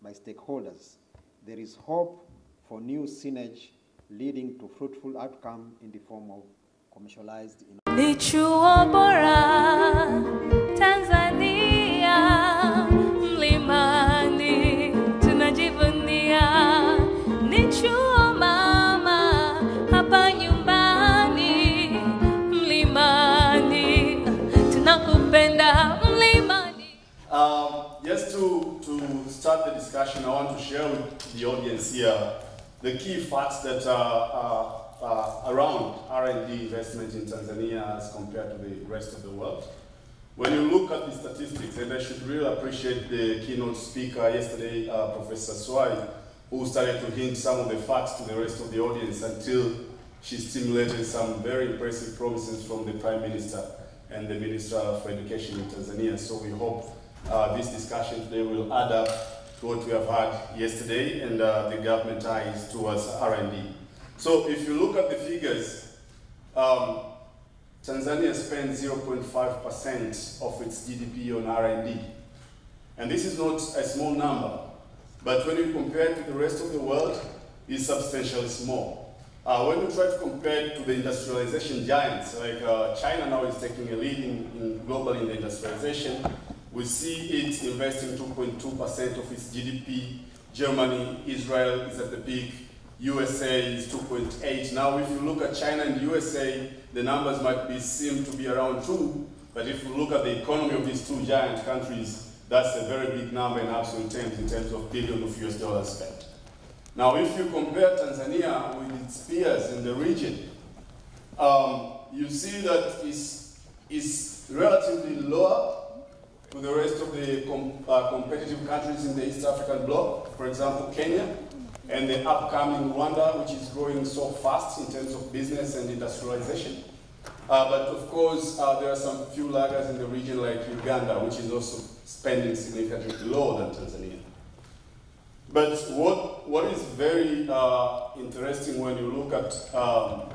by stakeholders, there is hope for new synergy leading to fruitful outcome in the form of commercialized. Ni chuo bora Tanzania, mlimani tunajivunia. Ni chuo mama hapa nyumbani, mlimani tunakupenda mlimani. Just to start the discussion, I want to share with the audience here the key facts that are around R&D investment in Tanzania as compared to the rest of the world. When you look at the statistics, and I should really appreciate the keynote speaker yesterday, Professor Swai, who started to hint some of the facts to the rest of the audience until she stimulated some very impressive promises from the Prime Minister and the Minister for Education in Tanzania. So we hope this discussion today will add up to what we have had yesterday and the government eyes towards R&D. So if you look at the figures, Tanzania spends 0.5% of its GDP on R&D. And this is not a small number, but when you compare it to the rest of the world, it's substantially small. When you try to compare it to the industrialization giants, like China now is taking a lead globally in the industrialization, we see it investing 2.2% of its GDP. Germany, Israel is at the peak. USA is 2.8. Now, if you look at China and USA, the numbers might seem to be around 2, but if you look at the economy of these two giant countries, that's a very big number in absolute terms, in terms of billions of US dollars spent. Now, if you compare Tanzania with its peers in the region, you see that it's relatively lower to the rest of the competitive countries in the East African bloc, for example, Kenya, and the upcoming Rwanda, which is growing so fast in terms of business and industrialization. But of course, there are some few laggards in the region like Uganda, which is also spending significantly lower than Tanzania. But what is very interesting when you look at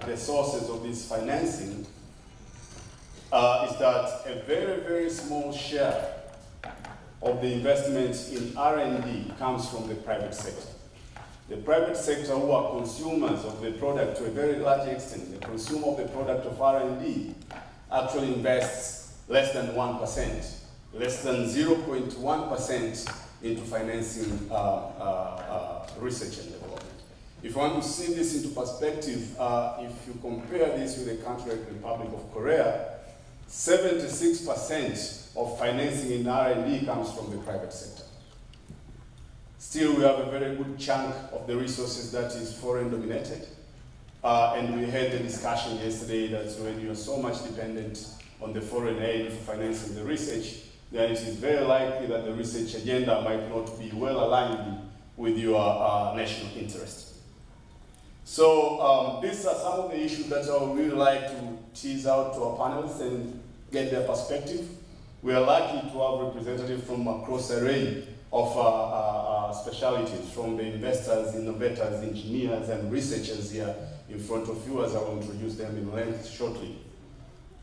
the sources of this financing is that a very, very small share of the investment in R&D comes from the private sector. The private sector, who are consumers of the product to a very large extent, the consumer of the product of R&D, actually invests less than 1%, less than 0.1% into financing research and development. If you want to see this into perspective, if you compare this with a country like the Republic of Korea, 76% of financing in R&D comes from the private sector. Still, we have a very good chunk of the resources that is foreign dominated. And we had the discussion yesterday that when you are so much dependent on the foreign aid for financing the research, then it is very likely that the research agenda might not be well aligned with your national interest. So these are some of the issues that I would really like to tease out to our panelists and get their perspective. We are lucky to have representatives from across a range of specialities, from the investors, innovators, engineers, and researchers here in front of you, as I will introduce them in length shortly.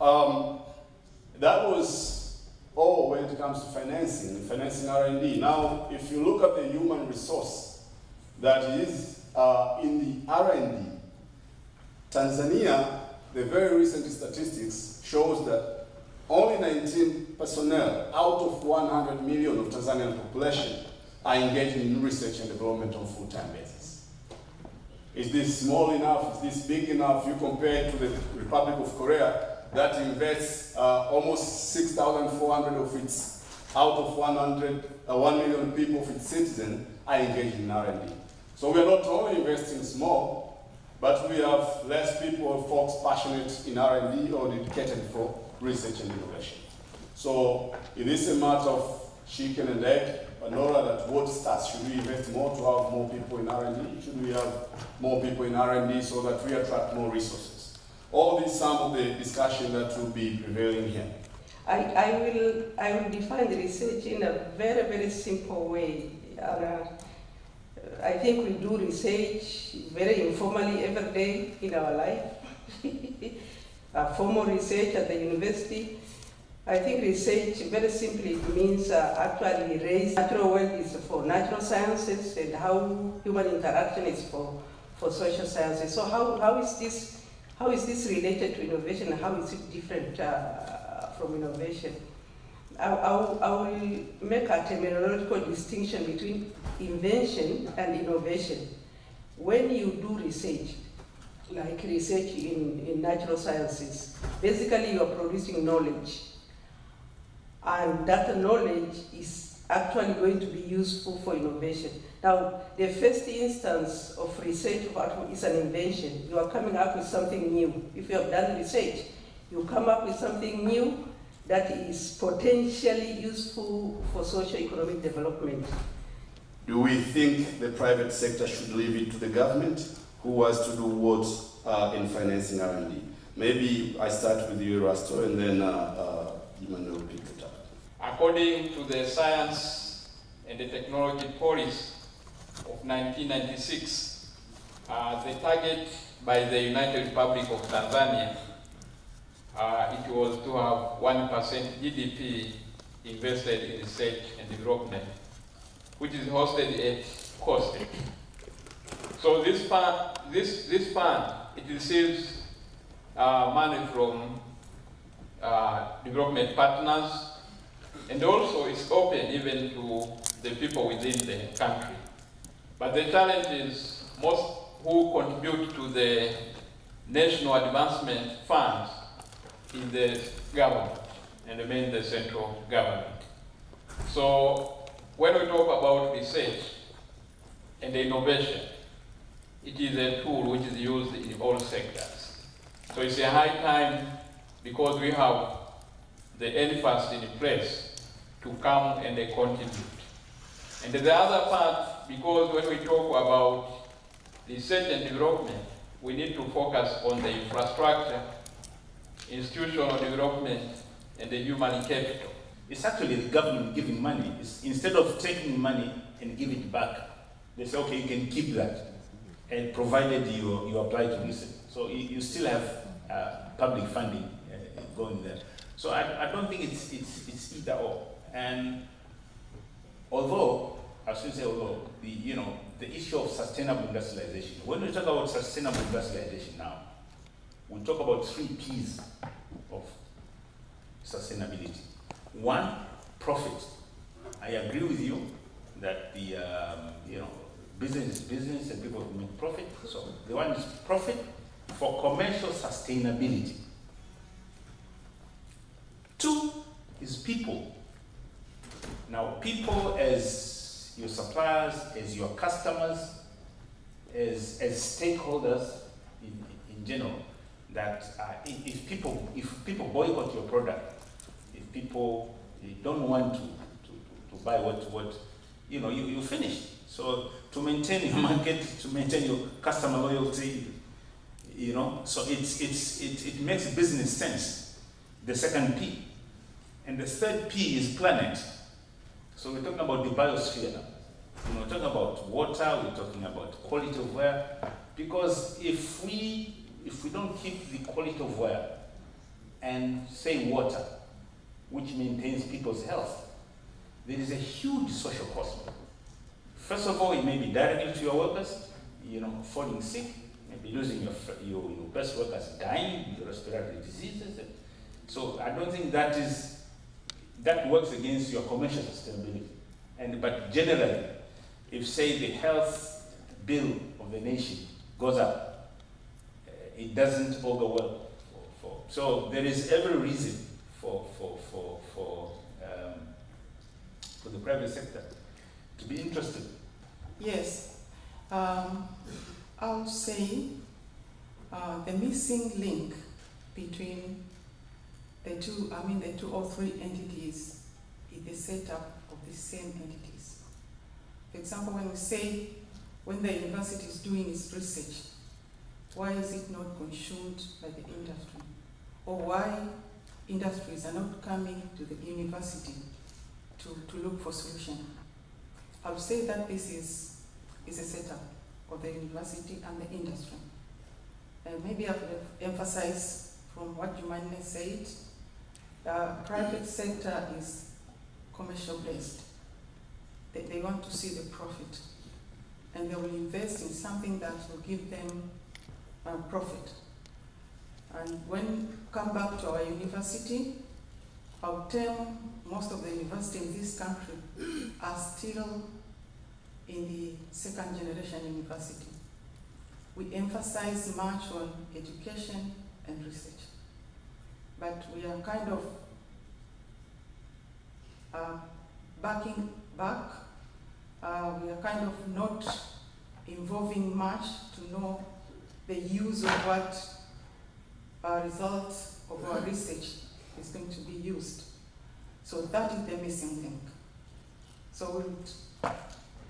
That was all when it comes to financing R&D. Now, if you look at the human resource that is in the R&D, Tanzania, the very recent statistics shows that only 19 personnel out of 100 million of Tanzanian population are engaging in research and development on a full-time basis. Is this small enough? Is this big enough? You compare it to the Republic of Korea that invests almost 6,400 of its, out of 1 million people of its citizens are engaged in R&D. So we are not only investing small, but we have less people or folks passionate in R&D or dedicated for research and innovation. So it is a matter of chicken and egg, Nora, that what starts? Should we invest more to have more people in R&D? Should we have more people in R&D so that we attract more resources? All these some of the discussion that will be prevailing here. I will define the research in a very, very simple way. I think we do research very informally every day in our life. Formal research at the university. I think research, very simply, means actually raise natural world is for natural sciences, and how human interaction is for for social sciences. So how is this related to innovation, and how is it different from innovation? I will make a terminological distinction between invention and innovation. When you do research, like research in natural sciences, basically you are producing knowledge, and that knowledge is actually going to be useful for innovation. Now, the first instance of research is an invention. You are coming up with something new. If you have done research, you come up with something new that is potentially useful for socio-economic development. Do we think the private sector should leave it to the government, who has to do what in financing R&D? Maybe I start with you, Rasto, and then Emmanuel pick it up. According to the Science and the Technology Policy of 1996, the target by the United Republic of Tanzania, it was to have 1% GDP invested in research and development, which is hosted at cost. So this fund, it receives money from development partners, and also it's open even to the people within the country. But the challenge is most who contribute to the National Advancement Funds in the government, and mainly the central government. So when we talk about research and innovation, it is a tool which is used in all sectors. So it's a high time, because we have the NFAS in place, to come and contribute. And the other part, because when we talk about research and development, we need to focus on the infrastructure, institutional development, and the human capital. It's actually the government giving money. Instead of taking money and give it back, they say, okay, you can keep that, and provided you apply to research. So you still have public funding going there. So I don't think it's either or. And although, I should say although, the issue of sustainable industrialization, when we talk about sustainable industrialization now, we talk about 3 P's of sustainability. 1, profit. I agree with you that the business is business and people make profit. So the one is profit for commercial sustainability. 2 is people. Now, people as your suppliers, as your customers, as stakeholders in general. That if people boycott your product, if people don't want to buy what you finish. So to maintain your market, to maintain your customer loyalty, so it makes business sense. The 2nd P, and the 3rd P is planet. So we're talking about the biosphere now. We're talking about water. We're talking about quality of air, because if we don't keep the quality of air and say water, which maintains people's health, there is a huge social cost. First of all, it may be directly to your workers, falling sick, maybe losing your best workers, dying, your respiratory diseases. So I don't think that works against your commercial sustainability. But generally, if say the health bill of the nation goes up, it doesn't augur well. So there is every reason for the private sector to be interested. Yes, I'll say the missing link between the 2 or 3 entities is the setup of the same entities. For example, when we say when the university is doing its research, why is it not consumed by the industry? Or why industries are not coming to the university to look for solutions? I would say that this is a setup of the university and the industry. And maybe I would emphasize from what Jumane said, private sector is commercial based. They want to see the profit. and they will invest in something that will give them profit. And when we come back to our university, I'll tell most of the universities in this country are still in the second generation university. We emphasize much on education and research, but we are kind of backing back. We are kind of not involving much to know the use of what results of our research is going to be used. So that is the missing link. So we'll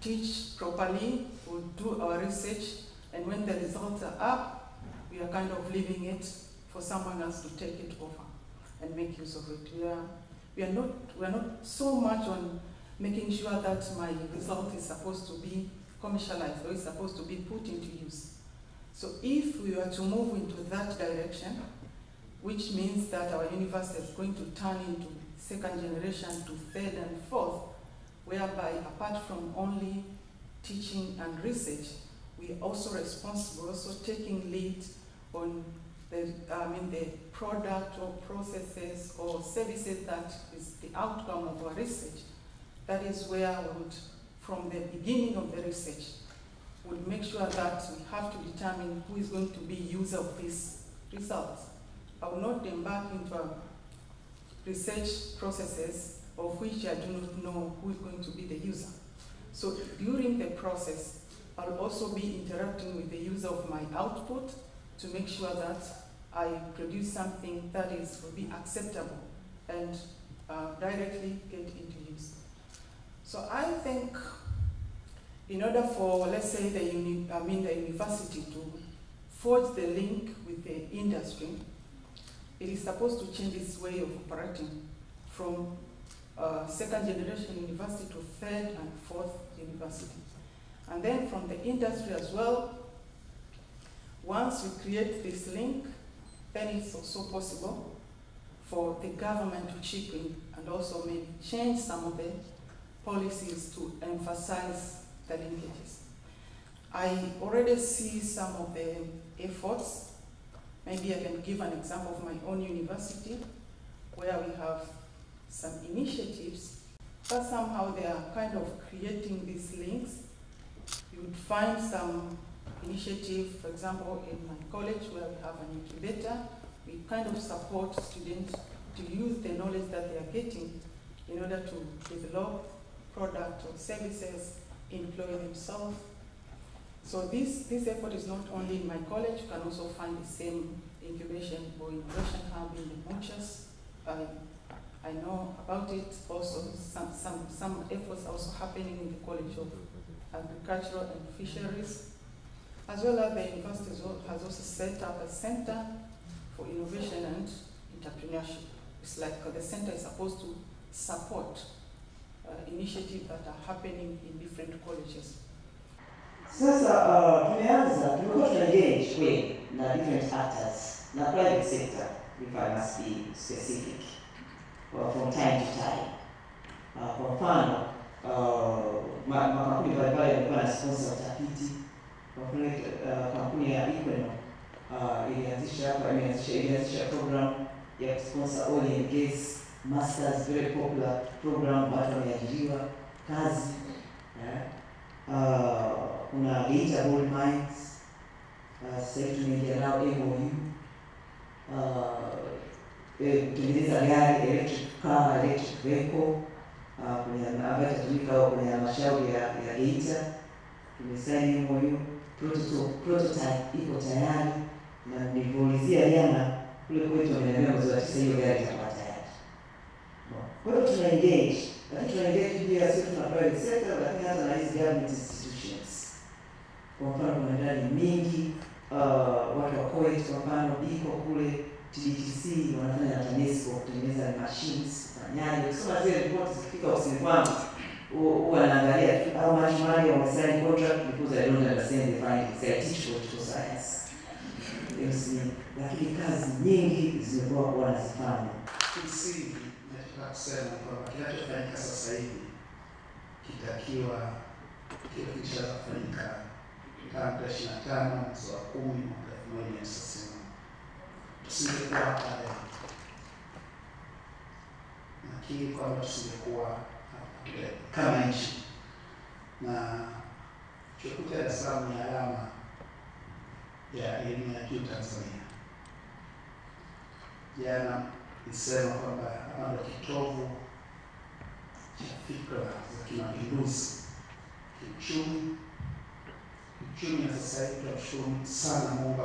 teach properly, we'll do our research, and when the results are up, we are kind of leaving it for someone else to take it over and make use of it. We are not so much on making sure that my result is supposed to be commercialized or is supposed to be put into use. So if we were to move into that direction, which means that our university is going to turn into second generation to third and fourth, whereby apart from only teaching and research, we are also responsible, also taking lead on the product or processes or services that is the outcome of our research. That is where we would, from the beginning of the research, would make sure that we have to determine who is going to be user of these results. I will not embark into research processes of which I do not know who is going to be the user. So during the process, I'll also be interacting with the user of my output to make sure that I produce something that will be acceptable and directly get into use. So I think in order for, let's say, the university to forge the link with the industry, it is supposed to change its way of operating from second generation university to third and fourth university. And then from the industry as well, once we create this link, then it's also possible for the government to chip in and also maybe change some of the policies to emphasize the linkages. I already see some of the efforts. Maybe I can give an example of my own university, where we have some initiatives, but somehow they are kind of creating these links. You would find some initiative, for example, in my college where we have an incubator. We kind of support students to use the knowledge that they are getting in order to develop products or services, employ themselves. So this effort is not only in my college. You can also find the same incubation or innovation hub in the MCHAS. I know about it. Also, some efforts are also happening in the College of Agriculture and Fisheries, as well as the university has also set up a center for innovation and entrepreneurship. It's like the center is supposed to support initiatives that are happening in different colleges. Sasa tumekuwa engage with different actors, na private sector, if I must be specific, from time to time. Kwa mfano, makampuni mbalimbali yalikuwa na sponsor Tafiti. Kwa mfano, kampuni ya ilianzisha program ya sponsor oil and gas masters, very popular program, watu wameajiriwa kazi. Kuna Geita Gold Mines, sasa hivi tumeingia nao MOU, kutengeneza gari, electric car, electric vehicle, ambayo itatumika kwenye halmashauri ya Geita. Tumesaini MOU, prototype iko tayari, na nilipoulizia jana kule kwetu wameniambia mwezi wa 9 hiyo gari itakuwa tayari. Kwa hiyo tuna engage, lakini tuna engage pia sio tuna private sector, lakini hata na hizi government institutions. Kwa mfano kuna miradi mingi, watu wa Kuwait kwa mfano iko kule TDTC wanafanya na TANESCO kutengeneza machines, kufanyaje. Kusoma zile reports zikifika ofisini kwangu, huwa naangalia tu au mashmali wamesign contract because I don't understand the findings. I teach political science. Lakini kazi nyingi zimekuwa wanazifanya. Kimsingi nataka kusema kwamba kinachofanyika sasa hivi kitakiwa kile kilichofanyika tarehe 25 mwezi wa 10 mwaka 1990. Tusingekuwa hapa leo. Nakiri kwamba tusingekuwa kama nchi. Na Chuo Kikuu cha Salaam ni alama ya elimu ya juu Tanzania. Jana nisema kwamba hapa ndio kitovu cha fikra za kimapinduzi kiuchumi. Kiuchumi na sasa hivi tunashukuru sana Mungu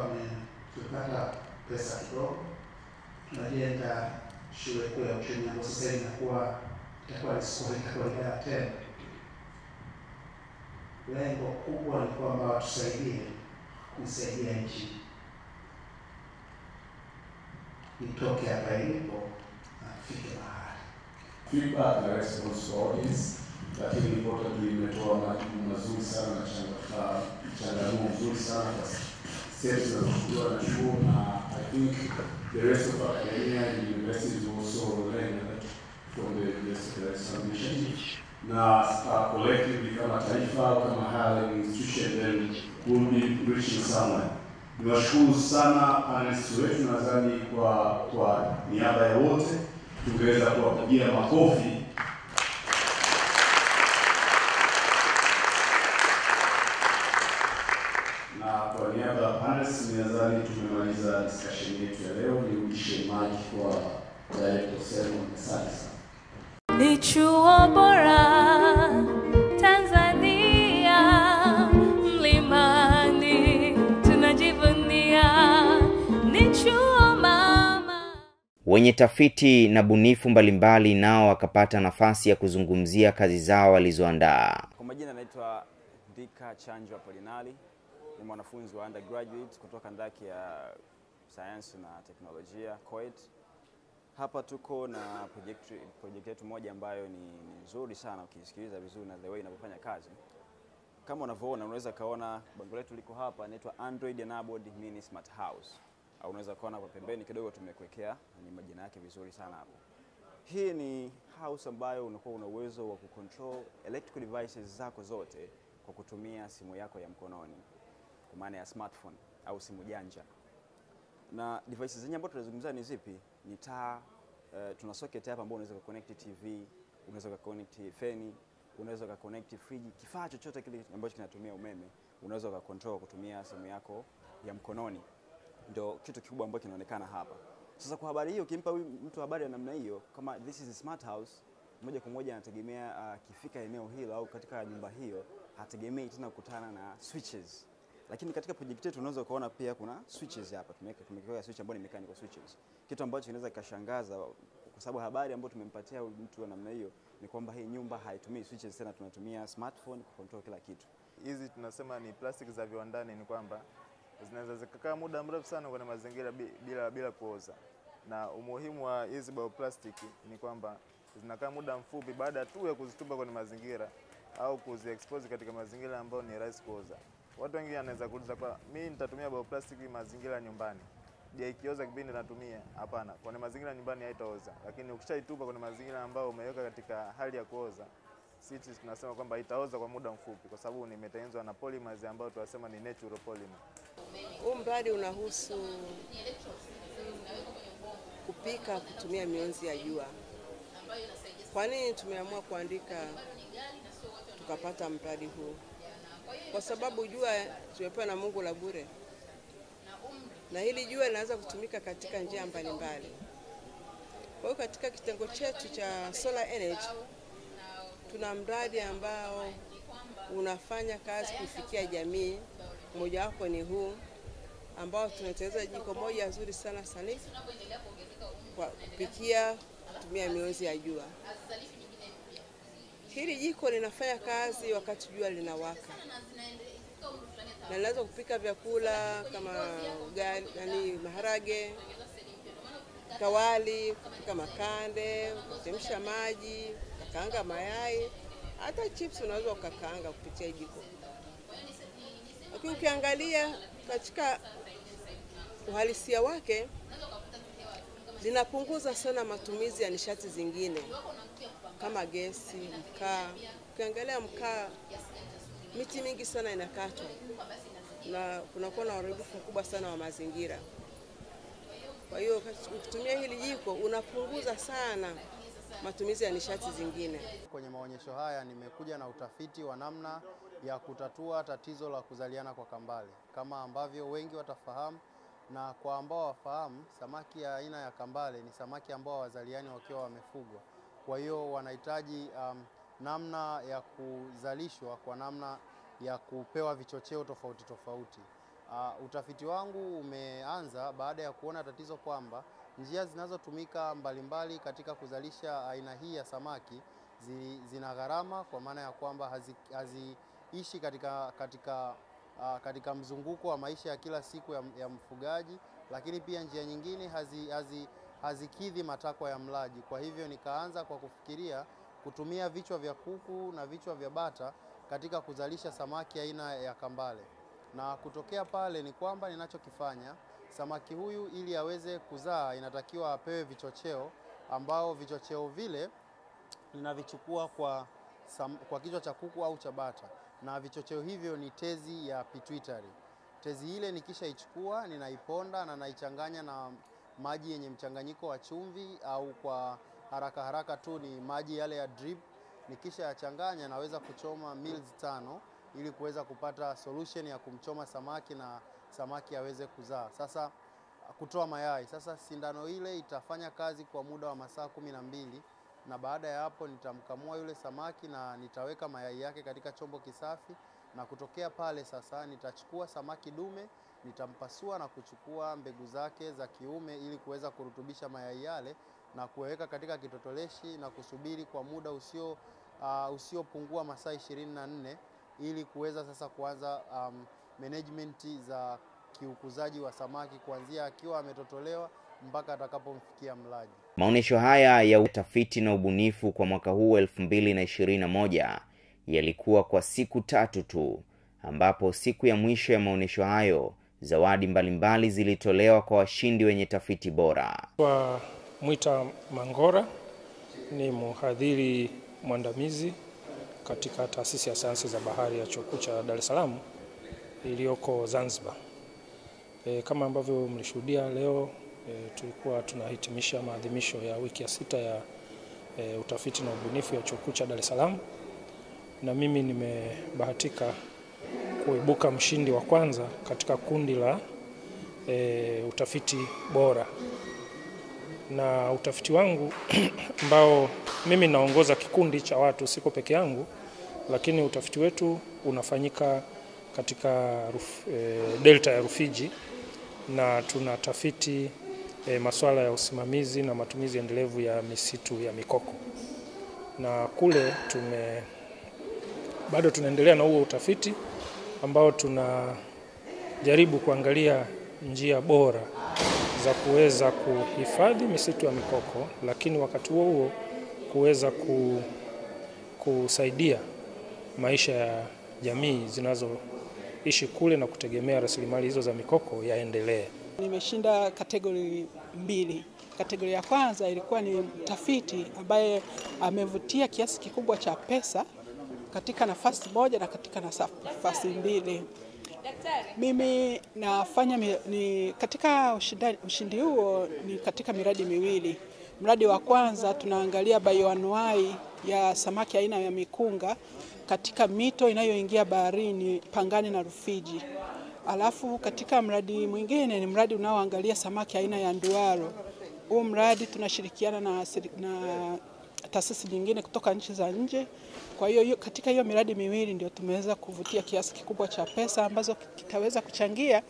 tumepata pesa kidogo. Tunajenga shule kuu ya uchumi ambayo sasa hivi itakuwa itakuwa tena. Lengo kubwa ni kwamba watusaidie kusaidia nchi itoke hapa ilipo na kufika mahali. Feedback na responsibilities, lakini importantly imetoa majibu mazuri sana na changamoto nzuri sana kwa steps za kuchukua na chuo, na I think the rest of academia and universities also learn from the initiative. Na collectively kama taifa kama higher institution then will be reaching somewhere. Niwashukuru sana panelists wetu, nadhani kwa niaba ya wote tungeweza kuwapigia makofi. Na kwa niaba ya panelists nadhani tumemaliza discussion yetu ya leo. Nirudishe mic kwa Director Salaam. Asante sana. Ni chuo bora Tanzania, mlimani tunajivunia, ni chuo mama. Wenye tafiti na bunifu mbalimbali nao wakapata nafasi ya kuzungumzia kazi zao walizoandaa. Kwa majina naitwa Chanjo Apolinali, ni mwanafunzi wa undergraduate kutoka ndaki ya sayansi na teknolojia COET. Hapa tuko na project yetu moja ambayo ni nzuri sana ukisikiliza vizuri na the way inavyofanya kazi. Kama unavyoona, unaweza kaona bango letu liko hapa, inaitwa Android Enabled Mini Smart House. Au unaweza kaona kwa pembeni kidogo tumekuwekea ni majina yake vizuri sana hapo. Hii ni house ambayo unakuwa una uwezo wa kucontrol electrical devices zako zote kwa kutumia simu yako ya mkononi, kwa maana ya smartphone au simu janja. Na devices zenyewe ambazo tunazungumzia ni zipi? Ni taa, tuna socket hapa ambayo unaweza kuconnect TV, unaweza kuconnect feni, unaweza kuconnect fridge, kifaa chochote kile ambacho kinatumia umeme, unaweza kucontrol kutumia simu yako ya mkononi. Ndio kitu kikubwa ambacho kinaonekana hapa. Sasa kwa habari hiyo, ukimpa mtu habari ya namna hiyo, kama this is a smart house, moja kwa moja anategemea kifika eneo hilo au katika nyumba hiyo, hategemei tena kukutana na switches. Lakini katika project yetu unaweza kuona pia kuna switches hapa. Tumeweka switch ambayo ni mechanical switches. Kitu ambacho kinaweza kikashangaza kwa sababu habari ambayo tumempatia mtu wa namna hiyo ni kwamba hii nyumba haitumii switches tena, tunatumia smartphone kucontrol kila kitu. Hizi tunasema ni plastic za viwandani, ni kwamba zinaweza zikakaa muda mrefu sana kwenye mazingira bila kuoza. Na umuhimu wa hizi bioplastic ni kwamba zinakaa muda mfupi baada tu ya kuzitupa kwenye mazingira au kuziexpose katika mazingira ambayo ni rahisi kuoza. Watu wengi wanaweza kuuliza kwa mimi nitatumia bioplastic mazingira nyumbani. Je, ikioza kipindi natumia? Hapana. Kwenye mazingira nyumbani haitaoza. Lakini ukishaitupa kwenye mazingira ambayo umeweka katika hali ya kuoza, sisi tunasema kwamba itaoza kwa muda mfupi kwa sababu imetengenezwa na polymers ambayo tunasema ni natural polymer. Huu mradi unahusu kupika kutumia mionzi ya jua. Kwa nini tumeamua kuandika tukapata mradi huu? Kwa sababu jua tumepewa na Mungu la bure. Na hili jua linaweza kutumika katika njia mbalimbali. Kwa hiyo katika kitengo chetu cha solar energy tuna mradi ambao unafanya kazi kufikia jamii. Mmoja wapo ni huu ambao tunatengeneza jiko moja nzuri sana sanifu kwa kupikia kutumia mionzi ya jua. Hili jiko linafanya kazi wakati jua linawaka. Na linaweza kupika vyakula kama ugali, maharage, kawali, kupika makande, kuchemsha maji, kukaanga mayai, hata chips unaweza ukakaanga kupitia jiko. Lakini ukiangalia katika uhalisia wake linapunguza sana matumizi ya nishati zingine kama gesi, mkaa. Ukiangalia mkaa miti mingi sana inakatwa na kunakuwa na uharibifu mkubwa sana wa mazingira. Kwa hiyo ukitumia hili jiko unapunguza sana matumizi ya nishati zingine. Kwenye maonyesho haya nimekuja na utafiti wa namna ya kutatua tatizo la kuzaliana kwa kambale. Kama ambavyo wengi watafahamu, na kwa ambao wafahamu, samaki ya aina ya kambale ni samaki ambao wazaliani wakiwa wamefugwa. Kwa hiyo wanahitaji namna ya kuzalishwa kwa namna ya kupewa vichocheo tofauti tofauti. Utafiti wangu umeanza baada ya kuona tatizo kwamba njia zinazotumika mbalimbali katika kuzalisha aina hii ya samaki zina gharama, kwa maana ya kwamba haziishi katika mzunguko wa maisha ya kila siku ya mfugaji, lakini pia njia nyingine hazikidhi matakwa ya mlaji. Kwa hivyo nikaanza kwa kufikiria kutumia vichwa vya kuku na vichwa vya bata katika kuzalisha samaki aina ya kambale. Na kutokea pale ni kwamba ninachokifanya, samaki huyu ili aweze kuzaa inatakiwa apewe vichocheo, ambao vichocheo vile ninavichukua kwa kichwa cha kuku au cha bata, na vichocheo hivyo ni tezi ya pituitary. Tezi ile nikishaichukua ninaiponda na naichanganya na maji yenye mchanganyiko wa chumvi, au kwa haraka tu ni maji yale ya drip. Nikisha yachanganya naweza kuchoma mils 5 ili kuweza kupata solution ya kumchoma samaki na samaki aweze kuzaa. Sasa kutoa mayai. Sasa sindano ile itafanya kazi kwa muda wa masaa 12, na baada ya hapo nitamkamua yule samaki na nitaweka mayai yake katika chombo kisafi, na kutokea pale sasa nitachukua samaki dume, nitampasua na kuchukua mbegu zake za kiume ili kuweza kurutubisha mayai yale na kuweka katika kitotoleshi na kusubiri kwa muda usiopungua masaa 24 ili kuweza sasa kuanza management za kiukuzaji wa samaki kuanzia akiwa ametotolewa mpaka atakapomfikia mlaji. Maonesho haya ya utafiti na ubunifu kwa mwaka huu 2021 yalikuwa kwa siku 3 tu, ambapo siku ya mwisho ya maonesho hayo zawadi mbalimbali zilitolewa kwa washindi wenye tafiti bora. Kwa Mwita Mangora ni mhadhiri mwandamizi katika taasisi ya sayansi za bahari ya Chuo Kikuu cha Dar es Salaam iliyoko Zanzibar. Kama ambavyo mlishuhudia leo, tulikuwa tunahitimisha maadhimisho ya wiki ya 6 ya utafiti na ubunifu ya Chuo Kikuu cha Dar es Salaam, na mimi nimebahatika kuibuka mshindi wa kwanza katika kundi la utafiti bora. Na utafiti wangu ambao mimi naongoza kikundi cha watu, siko peke yangu, lakini utafiti wetu unafanyika katika delta ya Rufiji, na tunatafiti masuala ya usimamizi na matumizi endelevu ya misitu ya mikoko. Na kule bado tunaendelea na huo utafiti ambao tunajaribu kuangalia njia bora za kuweza kuhifadhi misitu ya mikoko, lakini wakati huo kuweza kusaidia maisha ya jamii zinazoishi kule na kutegemea rasilimali hizo za mikoko yaendelee. Nimeshinda kategori 2. Kategori ya kwanza ilikuwa ni mtafiti ambaye amevutia kiasi kikubwa cha pesa katika nafasi moja na katika nafasi 2. Mimi nafanya katika ushindi huo ni katika miradi miwili. Mradi wa kwanza tunaangalia bioanuai ya samaki aina ya mikunga katika mito inayoingia baharini Pangani na Rufiji. Alafu katika mradi mwingine ni mradi unaoangalia samaki aina ya nduaro. Huu mradi tunashirikiana na taasisi nyingine kutoka nchi za nje. Kwa hiyo katika hiyo miradi miwili ndio tumeweza kuvutia kiasi kikubwa cha pesa ambazo kitaweza kuchangia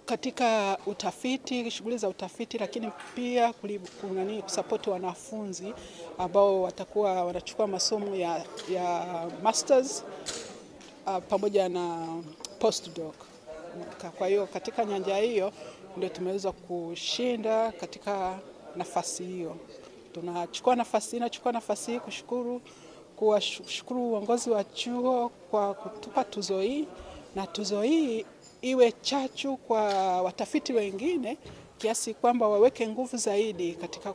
katika utafiti, shughuli za utafiti, lakini pia kusupport wanafunzi ambao watakuwa wanachukua masomo ya masters pamoja na postdoc. Kwa hiyo katika nyanja hiyo ndio tumeweza kushinda katika nafasi hiyo. Tunachukua nafasi hii kuwashukuru uongozi wa chuo kwa kutupa tuzo hii, na tuzo hii iwe chachu kwa watafiti wengine kiasi kwamba waweke nguvu zaidi katika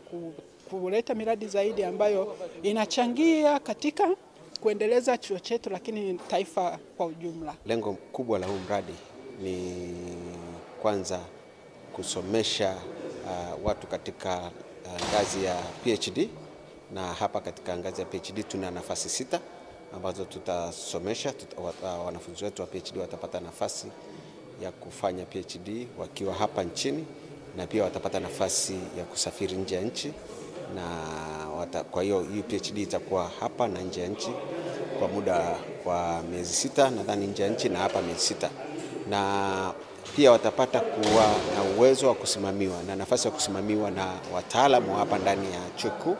kuleta miradi zaidi ambayo inachangia katika kuendeleza chuo chetu, lakini taifa kwa ujumla. Lengo kubwa la huu mradi ni kwanza kusomesha watu katika ngazi ya PhD, na hapa katika ngazi ya PhD tuna nafasi 6 ambazo tutasomesha. Wanafunzi wetu wa PhD watapata nafasi ya kufanya PhD wakiwa hapa nchini, na pia watapata nafasi ya kusafiri nje ya nchi, na kwa hiyo hii PhD itakuwa hapa na nje ya nchi kwa muda wa miezi 6, nadhani nje ya nchi na hapa miezi 6. Na pia watapata kuwa na uwezo wa kusimamiwa na nafasi ya kusimamiwa na wataalamu hapa ndani ya chuo kikuu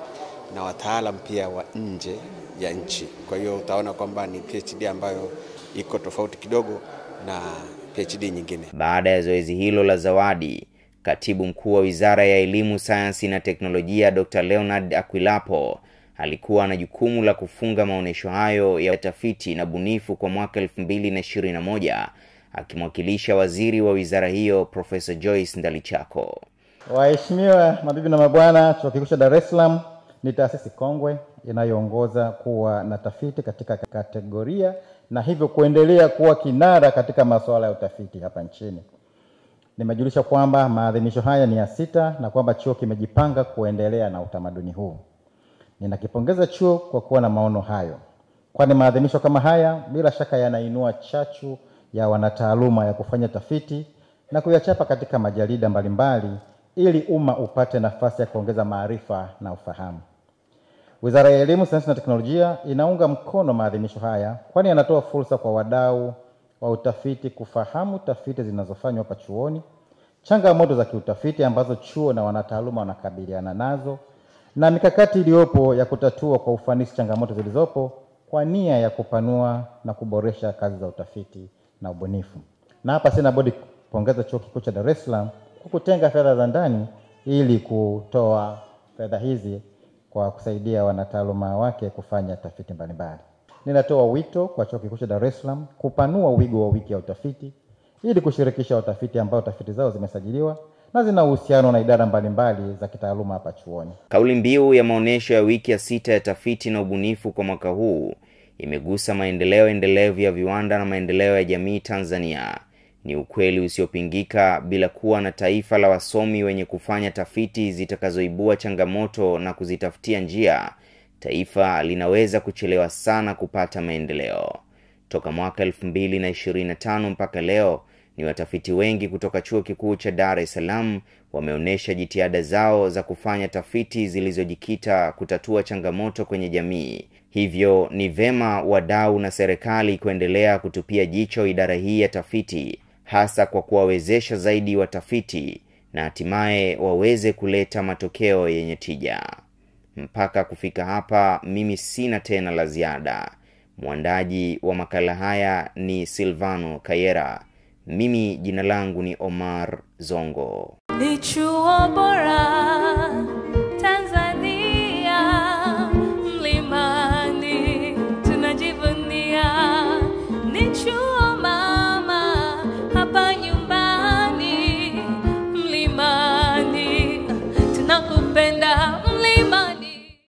na wataalamu pia wa nje ya nchi. Kwa hiyo utaona kwamba ni PhD ambayo iko tofauti kidogo na PhD nyingine. Baada ya zoezi hilo la zawadi, Katibu Mkuu wa Wizara ya Elimu, Sayansi na Teknolojia Dr. Leonard Akwilapo alikuwa na jukumu la kufunga maonesho hayo ya Tafiti na Ubunifu kwa mwaka 2021, akimwakilisha waziri wa wizara hiyo Profesa Joyce Ndalichako. Waheshimiwa mabibi na mabwana, Chuo Kikuu cha Dar es Salaam ni taasisi kongwe inayoongoza kuwa na tafiti katika kategoria na hivyo kuendelea kuwa kinara katika masuala ya utafiti hapa nchini. Nimejulisha kwamba maadhimisho haya ni ya 6 na kwamba chuo kimejipanga kuendelea na utamaduni huu. Ninakipongeza chuo kwa kuwa na maono hayo, kwani maadhimisho kama haya bila shaka yanainua chachu ya wanataaluma ya kufanya tafiti na kuyachapa katika majarida mbalimbali ili umma upate nafasi ya kuongeza maarifa na ufahamu. Wizara ya Elimu, Sayansi na Teknolojia inaunga mkono maadhimisho haya, kwani yanatoa fursa kwa wadau wa utafiti kufahamu tafiti zinazofanywa hapa chuoni, changamoto za kiutafiti ambazo chuo na wanataaluma wanakabiliana nazo, na mikakati iliyopo ya kutatua kwa ufanisi changamoto zilizopo kwa nia ya kupanua na kuboresha kazi za utafiti na ubunifu. Na hapa sina budi kupongeza Chuo Kikuu cha Dar es Salaam kwa kutenga fedha za ndani ili kutoa fedha hizi kwa kusaidia wanataaluma wake kufanya tafiti mbalimbali. Ninatoa wito kwa Chuo Kikuu cha Dar es Salaam kupanua wigo wa wiki ya utafiti ili kushirikisha watafiti ambao tafiti zao zimesajiliwa na zina uhusiano na idara mbalimbali za kitaaluma hapa chuoni. Kauli mbiu ya maonesho ya wiki ya 6 ya tafiti na ubunifu kwa mwaka huu imegusa maendeleo endelevu ya viwanda na maendeleo ya jamii Tanzania. Ni ukweli usiopingika, bila kuwa na taifa la wasomi wenye kufanya tafiti zitakazoibua changamoto na kuzitafutia njia, taifa linaweza kuchelewa sana kupata maendeleo. Toka mwaka 2025 mpaka leo, ni watafiti wengi kutoka Chuo Kikuu cha Dar es Salaam wameonesha jitihada zao za kufanya tafiti zilizojikita kutatua changamoto kwenye jamii. Hivyo ni vema wadau na serikali kuendelea kutupia jicho idara hii ya tafiti, hasa kwa kuwawezesha zaidi watafiti na hatimaye waweze kuleta matokeo yenye tija. Mpaka kufika hapa, mimi sina tena la ziada. Mwandaji wa makala haya ni Silvano Kayera. Mimi jina langu ni Omar Zongo. Ni chuo bora